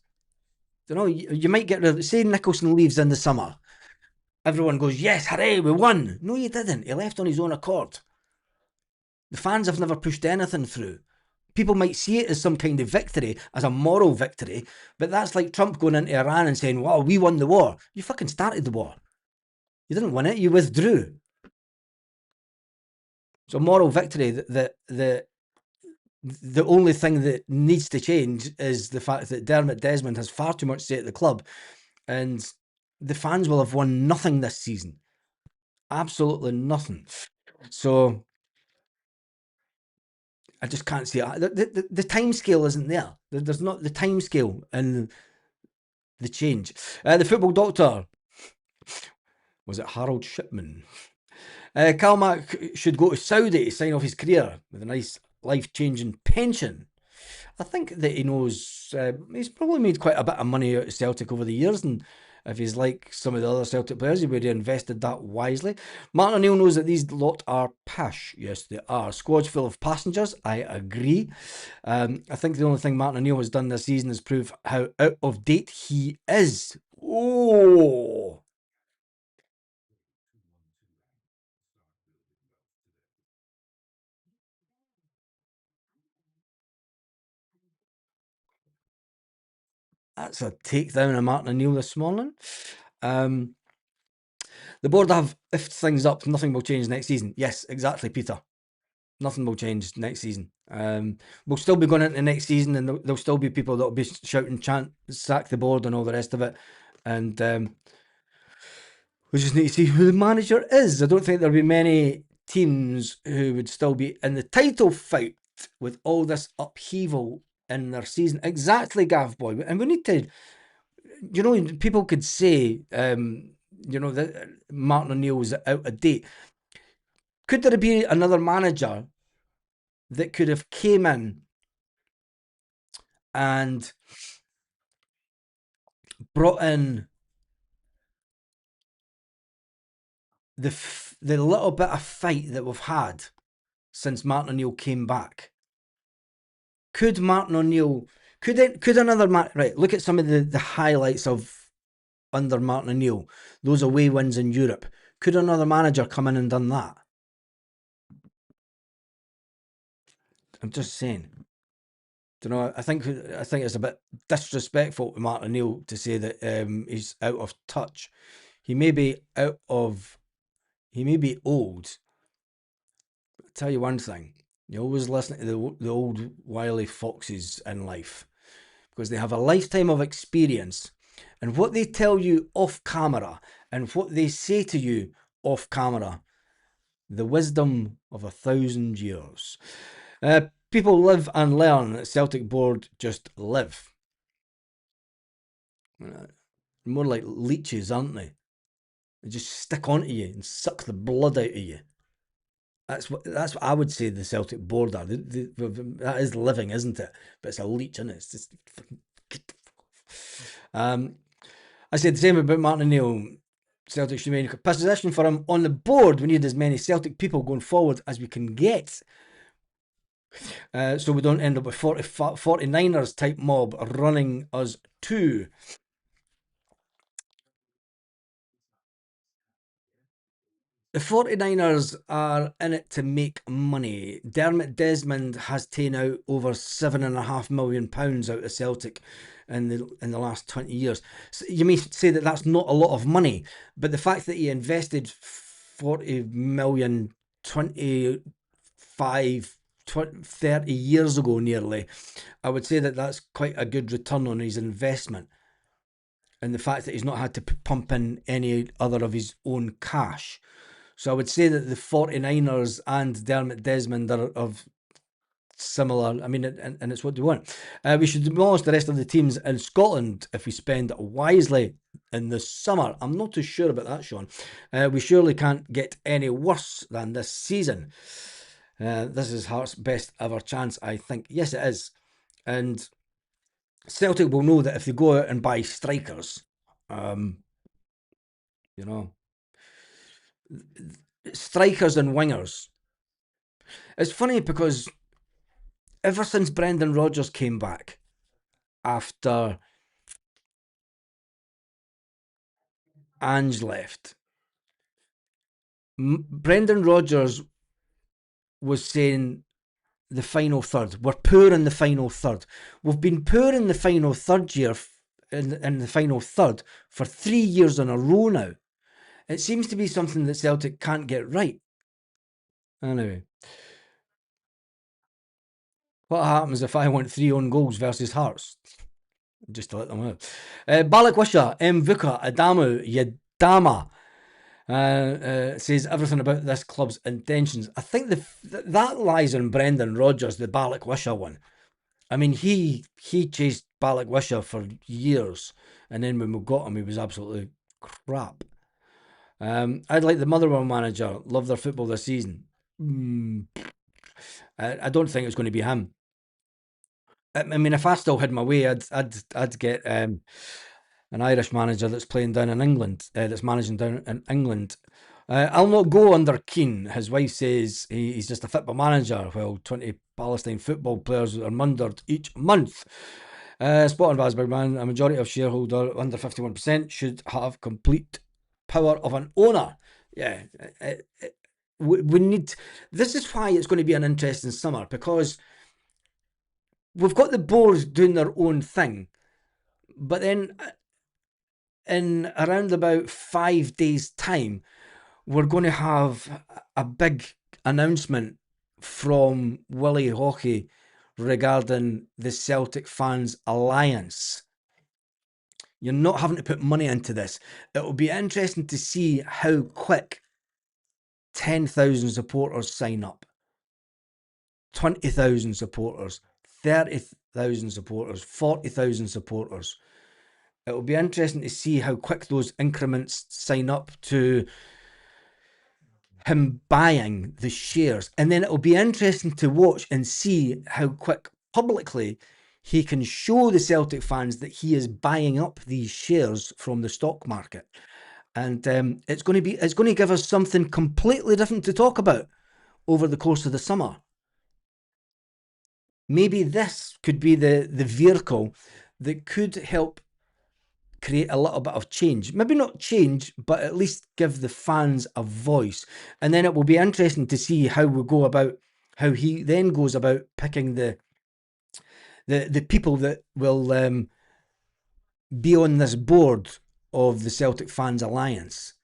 You might get rid of, say Nicholson leaves in the summer. Everyone goes, yes, hooray, we won. No, you didn't. He left on his own accord. The fans have never pushed anything through. People might see it as some kind of victory, as a moral victory, but that's like Trump going into Iran and saying, well, we won the war. You fucking started the war. You didn't win it, you withdrew. So moral victory, the only thing that needs to change is the fact that Dermot Desmond has far too much say at the club, and the fans will have won nothing this season. Absolutely nothing. So I just can't see it. The time scale isn't there. There's not the time scale and the change. The football doctor, was it Harold Shipman? Kalmak should go to Saudi to sign off his career with a nice life-changing pension. I think that he knows, he's probably made quite a bit of money out of Celtic over the years, and if he's like some of the other Celtic players, he would have invested that wisely. Martin O'Neill knows that these lot are pish. Yes, they are. Squads full of passengers. I agree. I think the only thing Martin O'Neill has done this season is prove how out of date he is. Oh. That's a takedown of Martin O'Neill this morning. The board have if things up, nothing will change next season. Yes, exactly, Peter. Nothing will change next season. We'll still be going into next season, and there'll still be people that'll be shouting, chant, sack the board, and all the rest of it. And we just need to see who the manager is. I don't think there'll be many teams who would still be in the title fight with all this upheaval in their season. Exactly, Gav Boy. And we need to, people could say, that Martin O'Neill is out of date. Could there be another manager that could have came in and brought in the little bit of fight that we've had since Martin O'Neill came back? Could Martin O'Neill, could another right? Look at some of the highlights of under Martin O'Neill, those away wins in Europe. Could another manager come in and done that? I'm just saying. I think it's a bit disrespectful to Martin O'Neill to say that he's out of touch. He may be old. But I'll tell you one thing: you always listen to the old wily foxes in life, because they have a lifetime of experience, and what they tell you off camera and what they say to you off camera, the wisdom of 1,000 years. People live and learn. Celtic board just live. More like leeches, aren't they? They just stick onto you and suck the blood out of you. That's what I would say the Celtic board are. That is living, isn't it? But it's a leech, isn't it? It's just I said the same about Martin O'Neill. Celtic should make a position for him on the board. We need as many Celtic people going forward as we can get. So we don't end up with 49ers type mob running us too. The 49ers are in it to make money. Dermot Desmond has taken out over £7.5 million out of Celtic in the last 20 years. So you may say that that's not a lot of money, but the fact that he invested 40 million 30 years ago nearly, I would say that that's quite a good return on his investment. And the fact that he's not had to pump in any other of his own cash. So I would say that the 49ers and Dermot Desmond are of similar. I mean, and it's what they want. We should demolish the rest of the teams in Scotland if we spend wisely in the summer. I'm not too sure about that, Sean. We surely can't get any worse than this season. This is Hearts' best ever chance, I think. Yes, it is. And Celtic will know that if they go out and buy strikers, you know, strikers and wingers. It's funny because ever since Brendan Rodgers came back after Ange left, Brendan Rodgers was saying the final third. We're poor in the final third. We've been poor in the final third year, in the final third for 3 years in a row now. It seems to be something that Celtic can't get right. Anyway, what happens if I want 3 own goals versus Hearts? Just to let them out. Balakwisha, Mvuka, Adamu, Yadama says everything about this club's intentions. I think that lies on Brendan Rodgers, the Balakwisha one. I mean, he chased Balakwisha for years, and then when we got him, he was absolutely crap. I'd like the Motherwell manager. Love their football this season. I don't think it's going to be him. I mean, if I still had my way, I'd get an Irish manager that's playing down in England, that's managing down in England. I'll not go under Keane. His wife says he's just a football manager, while 20 Palestine football players are murdered each month. Spot on Vasberg, man. A majority of shareholder under 51% should have complete power of an owner. Yeah, we need. This is why it's going to be an interesting summer, because we've got the board doing their own thing, but then in around about 5 days' time, we're going to have a big announcement from Willie Hawkey regarding the Celtic Fans Alliance. You're not having to put money into this. It'll be interesting to see how quick 10,000 supporters sign up, 20,000 supporters, 30,000 supporters, 40,000 supporters. It'll be interesting to see how quick those increments sign up to him buying the shares. And then it'll be interesting to watch and see how quick publicly he can show the Celtic fans that he is buying up these shares from the stock market. And it's going to give us something completely different to talk about over the course of the summer. Maybe this could be the vehicle that could help create a little bit of change. Maybe not change, but at least give the fans a voice. And then it will be interesting to see how he then goes about picking the people that will be on this board of the Celtic Fans Alliance.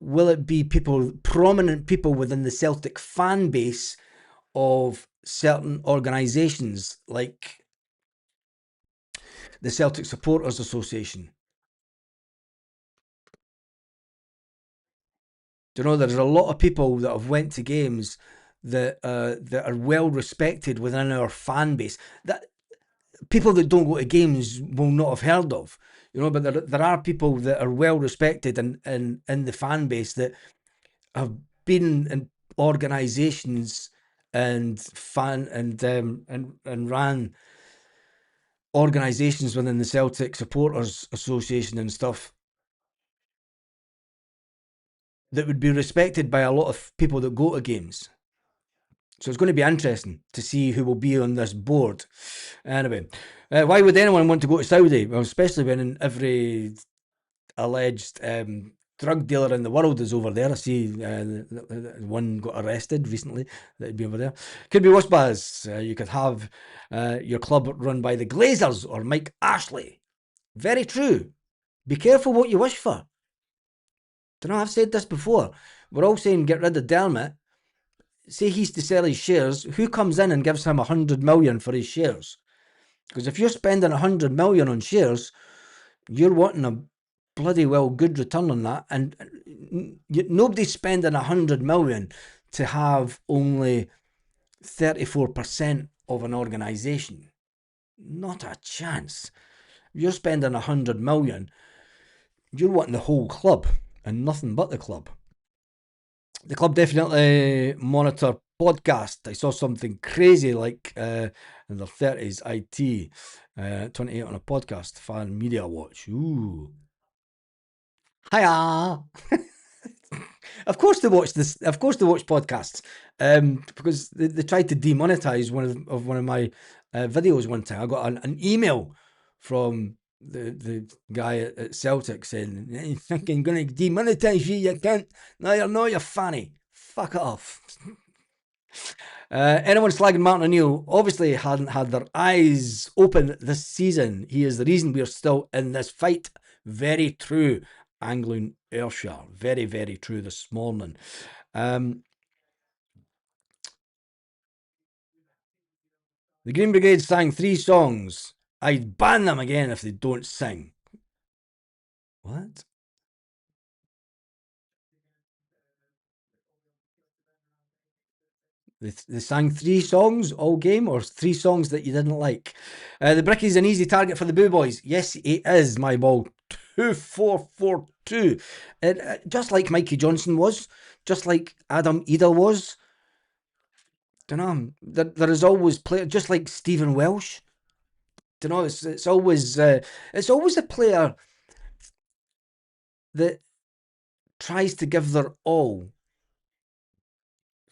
Will it be prominent people within the Celtic fan base of certain organisations like the Celtic Supporters Association? Do you know, there's a lot of people that have went to games that are well respected within our fan base, that people that don't go to games will not have heard of, you know. But there are people that are well respected in the fan base that have been in organisations and ran organisations within the Celtic Supporters Association and stuff, that would be respected by a lot of people that go to games. So it's going to be interesting to see who will be on this board. Anyway, why would anyone want to go to Saudi? Well, especially when every alleged drug dealer in the world is over there. I see one got arrested recently that'd be over there. Could be worse, Baz. You could have your club run by the Glazers or Mike Ashley. Very true. Be careful what you wish for. Don't know, I've said this before. We're all saying get rid of Dermot. Say he's to sell his shares. Who comes in and gives him 100 million for his shares? Because if you're spending 100 million on shares, you're wanting a bloody well good return on that. And nobody's spending 100 million to have only 34% of an organisation. Not a chance. If you're spending 100 million, you're wanting the whole club and nothing but the club. The club definitely monitor podcast. I saw something crazy like in the 30s IT, 28 on a podcast, fan media watch. Ooh. Hiya! Of course they watch this. Of course they watch podcasts, because they tried to demonetize one of my videos one time. I got an email from the guy at Celtic saying, "You think I'm going to demonetize you? You can't. No, you're not. You're funny. Fuck it off." Anyone slagging Martin O'Neill obviously hadn't had their eyes open this season. He is the reason we're still in this fight. Very true. Angling Ayrshire. Very, very true this morning. The Green Brigade sang 3 songs. I'd ban them again if they don't sing. What? They sang 3 songs all game, or 3 songs that you didn't like? The Brickie's an easy target for the Boo Boys. Yes, he is, my ball. 2-4-4-2. Just like Mikey Johnson was, just like Adam Ida was. Don't know. There is always player, just like Stephen Welsh. Don't know. It's always a player that tries to give their all.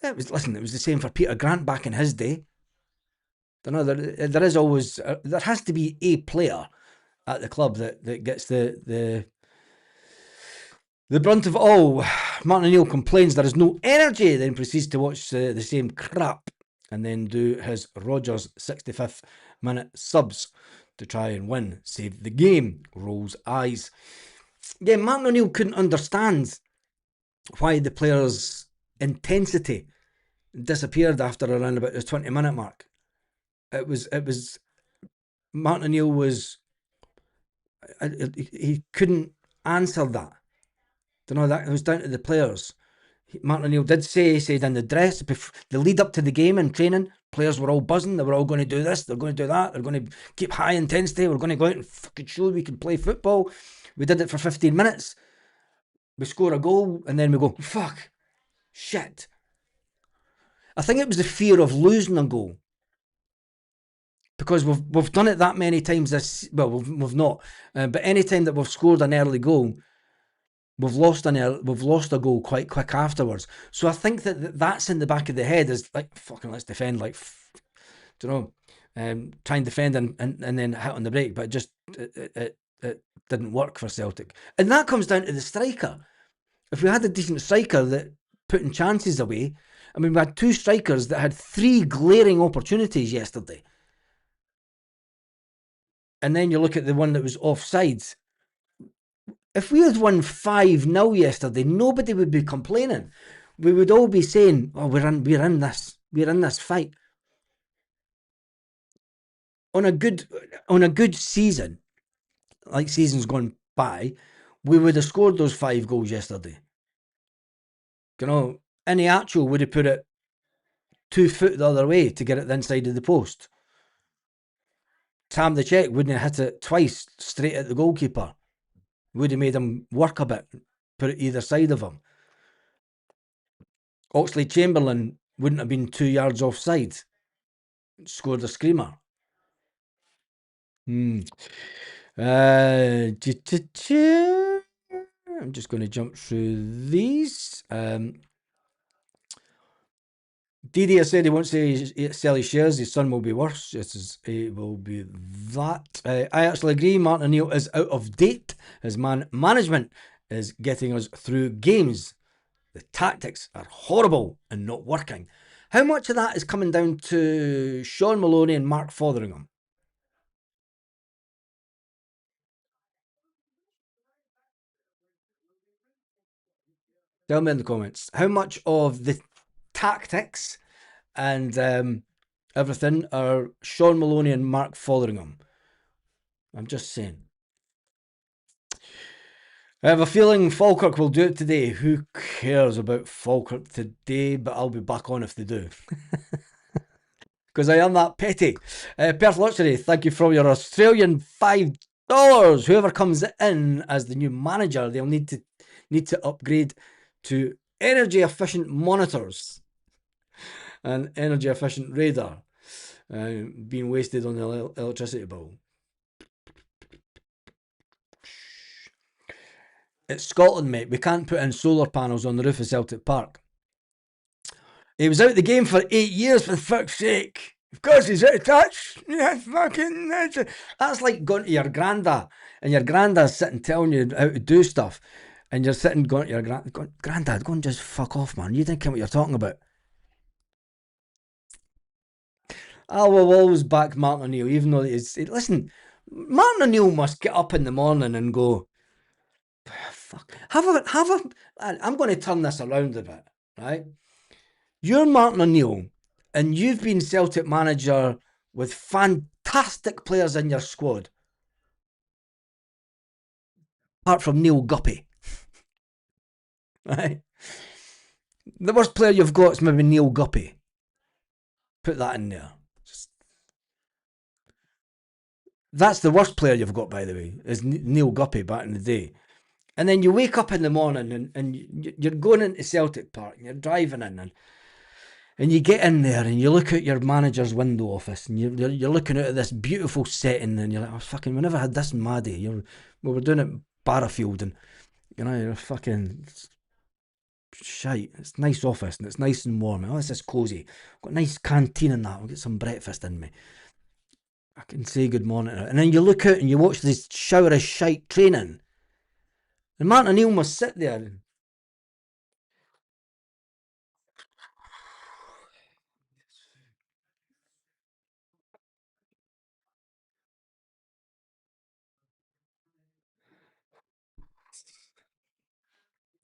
It was the same for Peter Grant back in his day. Don't know. There is always there has to be a player at the club that gets the brunt of it all. Martin O'Neill complains there is no energy, then proceeds to watch the same crap and then do his Rodgers 65th minute subs to try and win, save the game. Rolls eyes. Yeah, Martin O'Neill couldn't understand why the players' intensity disappeared after around about the 20-minute mark. It was Martin O'Neill was he couldn't answer that. Don't know, that it was down to the players. Martin O'Neill did said in the dress, the lead up to the game in training, players were all buzzing. They were all going to do this, they're going to do that, they're going to keep high intensity, we're going to go out and fucking show we can play football. We did it for 15 minutes. We score a goal and then we go, fuck, shit. I think it was the fear of losing a goal. Because we've done it that many times this. Well, we've not, but any time that we've scored an early goal, we've lost a goal quite quick afterwards. So I think that's in the back of the head is like fucking let's defend, like don't know, try and defend and then hit on the break, but it didn't work for Celtic, and that comes down to the striker. If we had a decent striker that putting chances away, I mean, we had 2 strikers that had 3 glaring opportunities yesterday. And then you look at the one that was offsides. If we had won 5-0 yesterday, nobody would be complaining. We would all be saying, "Oh, we're in this fight." On a good season, like seasons gone by, we would have scored those 5 goals yesterday. You know, Iniacho would have put it 2 foot the other way to get it the inside of the post. Tam the Czech wouldn't have hit it twice straight at the goalkeeper. Would have made him work a bit, put it either side of him. Oxlade Chamberlain wouldn't have been 2 yards offside. Scored a screamer. I'm just going to jump through these. Didier said he won't sell his shares. His son will be worse. It will be that. I actually agree. Martin O'Neill is out of date. His management is getting us through games. The tactics are horrible and not working. How much of that is coming down to Sean Maloney and Mark Fotheringham? Tell me in the comments how much of the tactics and everything are Sean Maloney and Mark Fotheringham. I'm just saying. I have a feeling Falkirk will do it today. Who cares about Falkirk today? But I'll be back on if they do. Because I am that petty. Perth Luxury, thank you for your Australian $5. Whoever comes in as the new manager, they'll need to upgrade to energy efficient monitors and energy efficient radar. Being wasted on the electricity bill. It's Scotland, mate. We can't put in solar panels on the roof of Celtic Park. He was out the game for 8 years, for fuck's sake. Of course he's out of touch. Yeah, fucking. That's like going to your granda, and your granddad's sitting telling you how to do stuff, and you're sitting going to your granddad, go and just fuck off, man. You think what you're talking about. I will always back Martin O'Neill, even though listen, Martin O'Neill must get up in the morning and go, fuck, I'm going to turn this around a bit, right? You're Martin O'Neill, and you've been Celtic manager with fantastic players in your squad, apart from Neil Guppy, right? The worst player you've got is maybe Neil Guppy. Put that in there. That's the worst player you've got, by the way, is Neil Guppy back in the day. And then you wake up in the morning and you're going into Celtic Park and you're driving in and you get in there and you look at your manager's window office and you're looking out at this beautiful setting and you're like, oh, fucking, we never had this in Maddie. We were doing it at Barrafield and, you're fucking shite. It's a nice office and it's nice and warm. Oh, this is cosy. Got a nice canteen and that. I'll get some breakfast in me. I can say good morning. And then you look out and you watch this shower of shite training. And Martin O'Neill must sit there.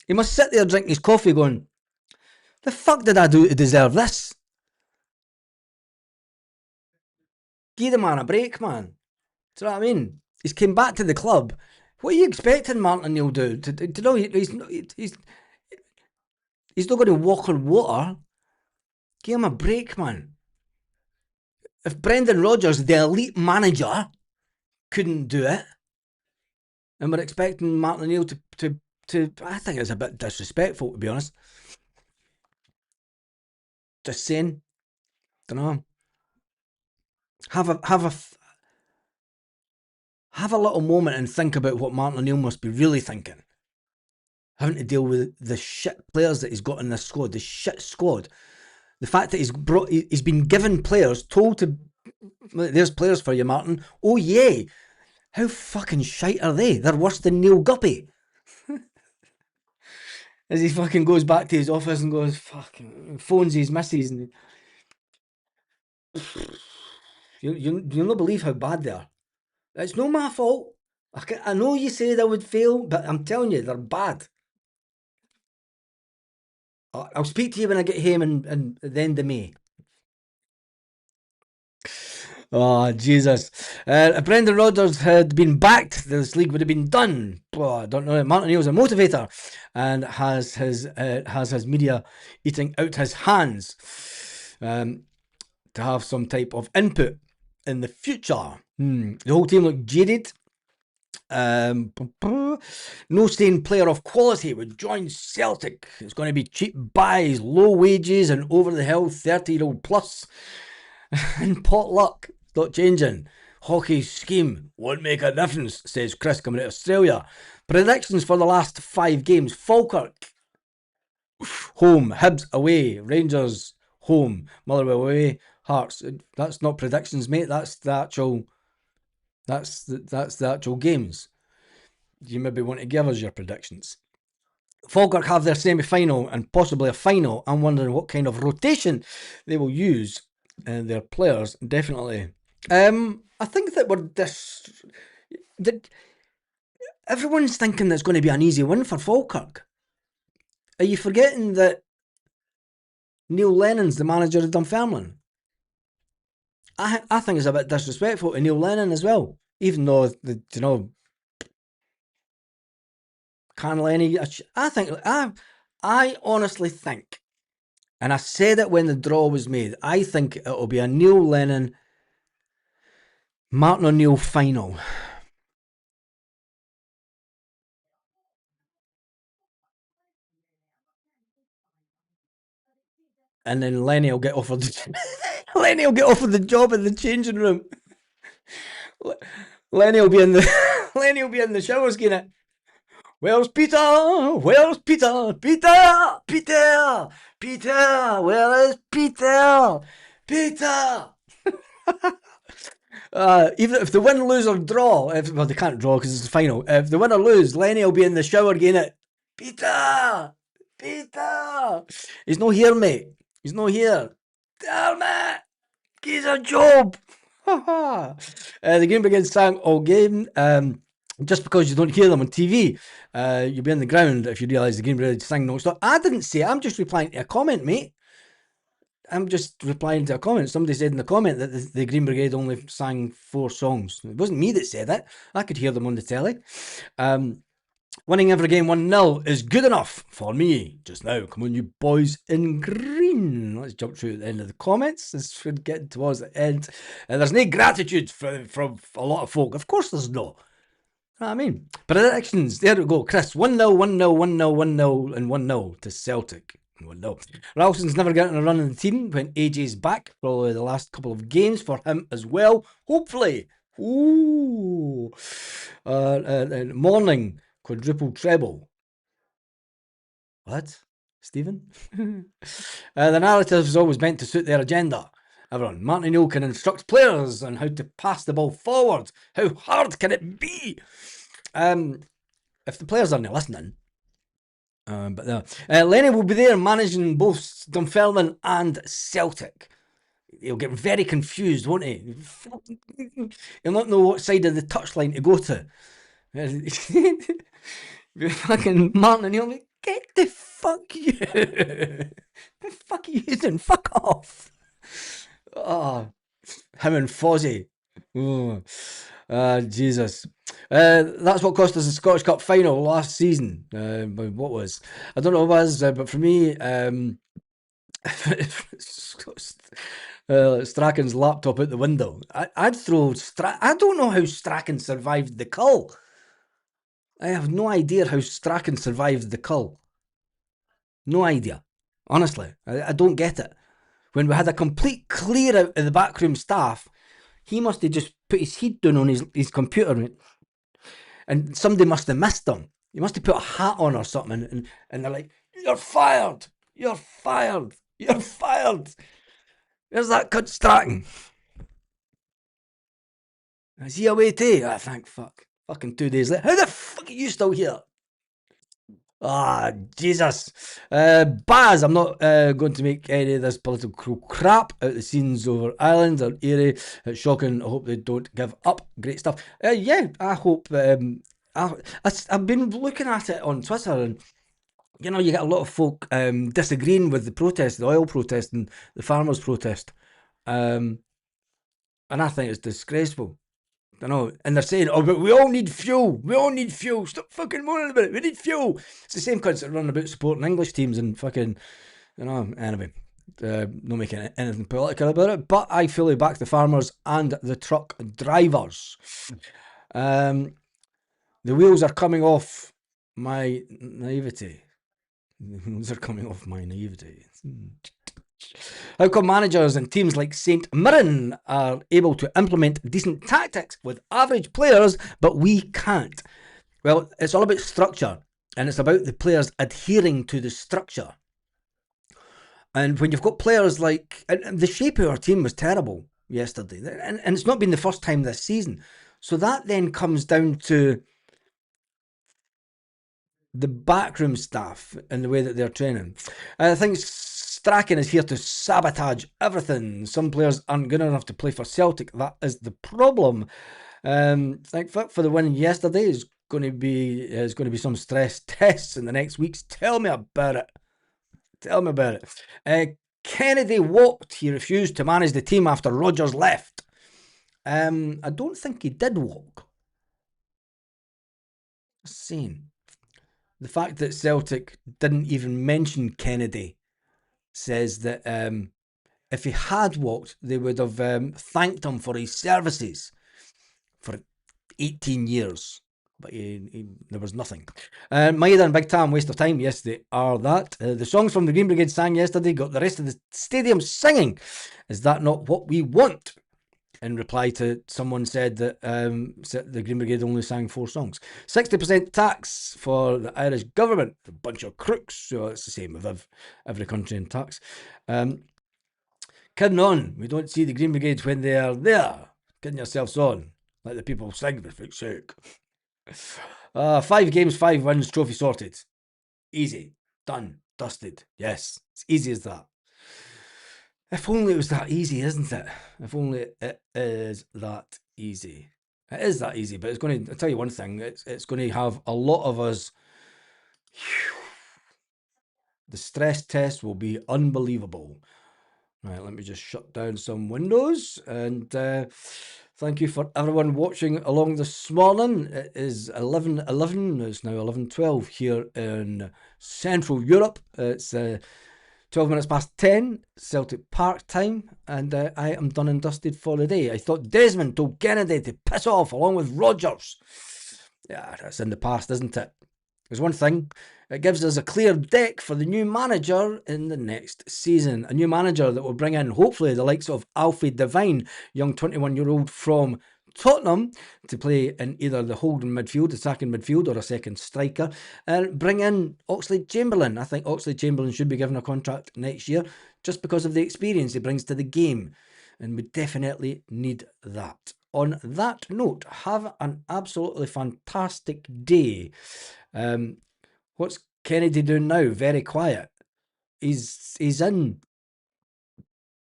He must sit there drinking his coffee going, the fuck did I do to deserve this? Give the man a break, man. Do you know what I mean? He's came back to the club. What are you expecting Martin O'Neill to know? He's not going to walk on water. Give him a break, man. If Brendan Rodgers, the elite manager, couldn't do it, and we're expecting Martin O'Neill to I think it's a bit disrespectful, to be honest. Just saying. Don't know. Have a little moment and think about what Martin O'Neill must be really thinking. Having to deal with the shit players that he's got in this squad, the shit squad. The fact that he's been given players, told to, there's players for you, Martin. Oh yeah, how fucking shite are they? They're worse than Neil Guppy. As he fucking goes back to his office and goes, fucking, phones his missus and you'll not believe how bad they are. It's not my fault. I know you said I would fail, but I'm telling you, they're bad. I'll speak to you when I get home in the end of May. Oh, Jesus. If Brendan Rodgers had been backed, this league would have been done. Oh, I don't know. Martin O'Neill's a motivator and has his media eating out his hands to have some type of input in the future. The whole team looked jaded. No staying player of quality would join Celtic. It's going to be cheap buys, low wages, and over the hill 30-year-old plus. And pot luck, not changing. Hockey's scheme won't make a difference, says Chris coming out of Australia. Predictions for the last 5 games. Falkirk home, Hibs away, Rangers home, Motherwell away, Hearts. That's not predictions, mate. That's the actual games. You maybe want to give us your predictions. Falkirk have their semi-final and possibly a final. I'm wondering what kind of rotation they will use their players. Definitely. I think that that everyone's thinking there's going to be an easy win for Falkirk. Are you forgetting that Neil Lennon's the manager of Dunfermline? I think it's a bit disrespectful to Neil Lennon as well. Even though, can Lenny... I honestly think, and I said it when the draw was made, I think it'll be a Neil Lennon, Martin O'Neill final. And then Lenny will get offered Lenny will get offered the job in the changing room. Lenny will be in the Lenny will be in the showers getting it. Where's Peter? Where's Peter? Peter! Peter! Peter! Where is Peter? Peter! Even if they win, lose, or draw, well, they can't draw because it's the final. If they win or lose, Lenny will be in the shower getting it. Peter! Peter! He's not here, mate. He's not here. Damn it! He's a job! The game begins sang all game. Just because you don't hear them on TV, you'll be on the ground if you realise the game really sang non-stop. I didn't say it, I'm just replying to a comment, mate. I'm just replying to a comment. Somebody said in the comment that the Green Brigade only sang 4 songs. It wasn't me that said it. I could hear them on the telly. Winning every game 1-0 is good enough for me just now. Come on, you boys in green. Let's jump through the end of the comments. This should get towards the end. There's no gratitude from a lot of folk. Of course there's no. You know what I mean? Predictions. There we go. Chris, 1-0, 1-0, 1-0, 1-0, and 1-0 to Celtic. 1-0. Ralston's never getting a run in the team when AJ's back. Probably the last couple of games for him as well. Hopefully. Ooh. Morning. Quadruple treble. What? Stephen? The narrative is always meant to suit their agenda. Everyone, Martin O'Neill can instruct players on how to pass the ball forward. How hard can it be? If the players aren't listening, Lenny will be there managing both Dunfermline and Celtic. He'll get very confused, won't he? He'll not know what side of the touchline to go to. Fucking Martin O'Neill, like, get the fuck you. The fuck are you doing? Fuck off. Oh, him and Fozzie. Oh, Jesus. That's what cost us the Scottish Cup final last season. What was? I don't know what it was, but for me, Strachan's laptop out the window. I'd throw I don't know how Strachan survived the cull. I have no idea how Strachan survived the cull. No idea. Honestly, I don't get it. When we had a complete clear out of the backroom staff, he must have just put his head down on his computer, and somebody must have missed him. He must have put a hat on or something, and they're like, "You're fired! You're fired! You're fired!" Where's that cunt Strachan? Is he away too? I thank fuck. Fucking 2 days later. How the fuck are you still here? Ah, Jesus. Baz, I'm not going to make any of this political crap out the scenes over Ireland or Erie. It's shocking. I hope they don't give up. Great stuff. Yeah, I hope. I've been looking at it on Twitter, and you know, you get a lot of folk disagreeing with the protest, the oil protest and the farmers' protest. And I think it's disgraceful. I know, and they're saying, "Oh, but we all need fuel. We all need fuel. Stop fucking moaning about it. We need fuel." It's the same cunts that run about supporting English teams and fucking, you know. Anyway, not making anything political about it, but I fully back the farmers and the truck drivers. The wheels are coming off my naivety. The wheels are coming off my naivety. How come managers and teams like St Mirren are able to implement decent tactics with average players, but we can't? Well, it's all about structure, and it's about the players adhering to the structure. And when you've got players like... And the shape of our team was terrible yesterday, and it's not been the first time this season. So that then comes down to the backroom staff and the way that they're training. I think Strachan is here to sabotage everything. Some players aren't good enough to play for Celtic. That is the problem. Thank fuck for the win yesterday. It's there's going to be some stress tests in the next weeks. Tell me about it. Tell me about it. Kennedy walked. He refused to manage the team after Rodgers left. I don't think he did walk. Insane. The fact that Celtic didn't even mention Kennedy says that if he had walked, they would have thanked him for his services for 18 years. But there was nothing. Maeda and Big Tam, waste of time. Yes, they are that. The songs from the Green Brigade sang yesterday got the rest of the stadium singing. Is that not what we want? In reply to someone said that the Green Brigade only sang 4 songs. 60% tax for the Irish government. A bunch of crooks. So it's the same with every country in tax. Kidding on. We don't see the Green Brigade when they are there. Kidding yourselves on. Let the people sing, for fuck's sake. 5 games, 5 wins, trophy sorted. Easy. Done. Dusted. Yes. It's easy as that. If only it was that easy, isn't it? If only it is that easy. It is that easy, but it's going to, I'll tell you one thing, it's going to have a lot of us. The stress test will be unbelievable. Right, let me just shut down some windows, and thank you for everyone watching along this morning. It is 11:11. It's now 11:12 here in Central Europe. It's 12 minutes past 10 Celtic Park time, and I am done and dusted for the day. I thought Desmond told Kennedy to piss off along with Rodgers. Yeah, that's in the past, isn't it? There's one thing, it gives us a clear deck for the new manager in the next season. A new manager that will bring in, hopefully, the likes of Alfie Devine, young 21-year-old from Tottenham, to play in either the holding midfield, attacking midfield, or a second striker, and bring in Oxlade-Chamberlain. I think Oxlade-Chamberlain should be given a contract next year just because of the experience he brings to the game, and we definitely need that. On that note, have an absolutely fantastic day. What's Kennedy doing now? Very quiet. He's in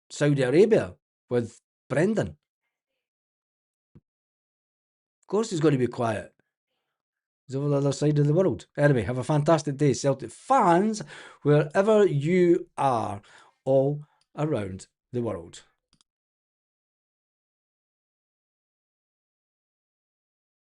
Saudi Arabia with Brendan. Of course he's going to be quiet. He's over the other side of the world. Anyway, have a fantastic day, Celtic fans, wherever you are all around the world.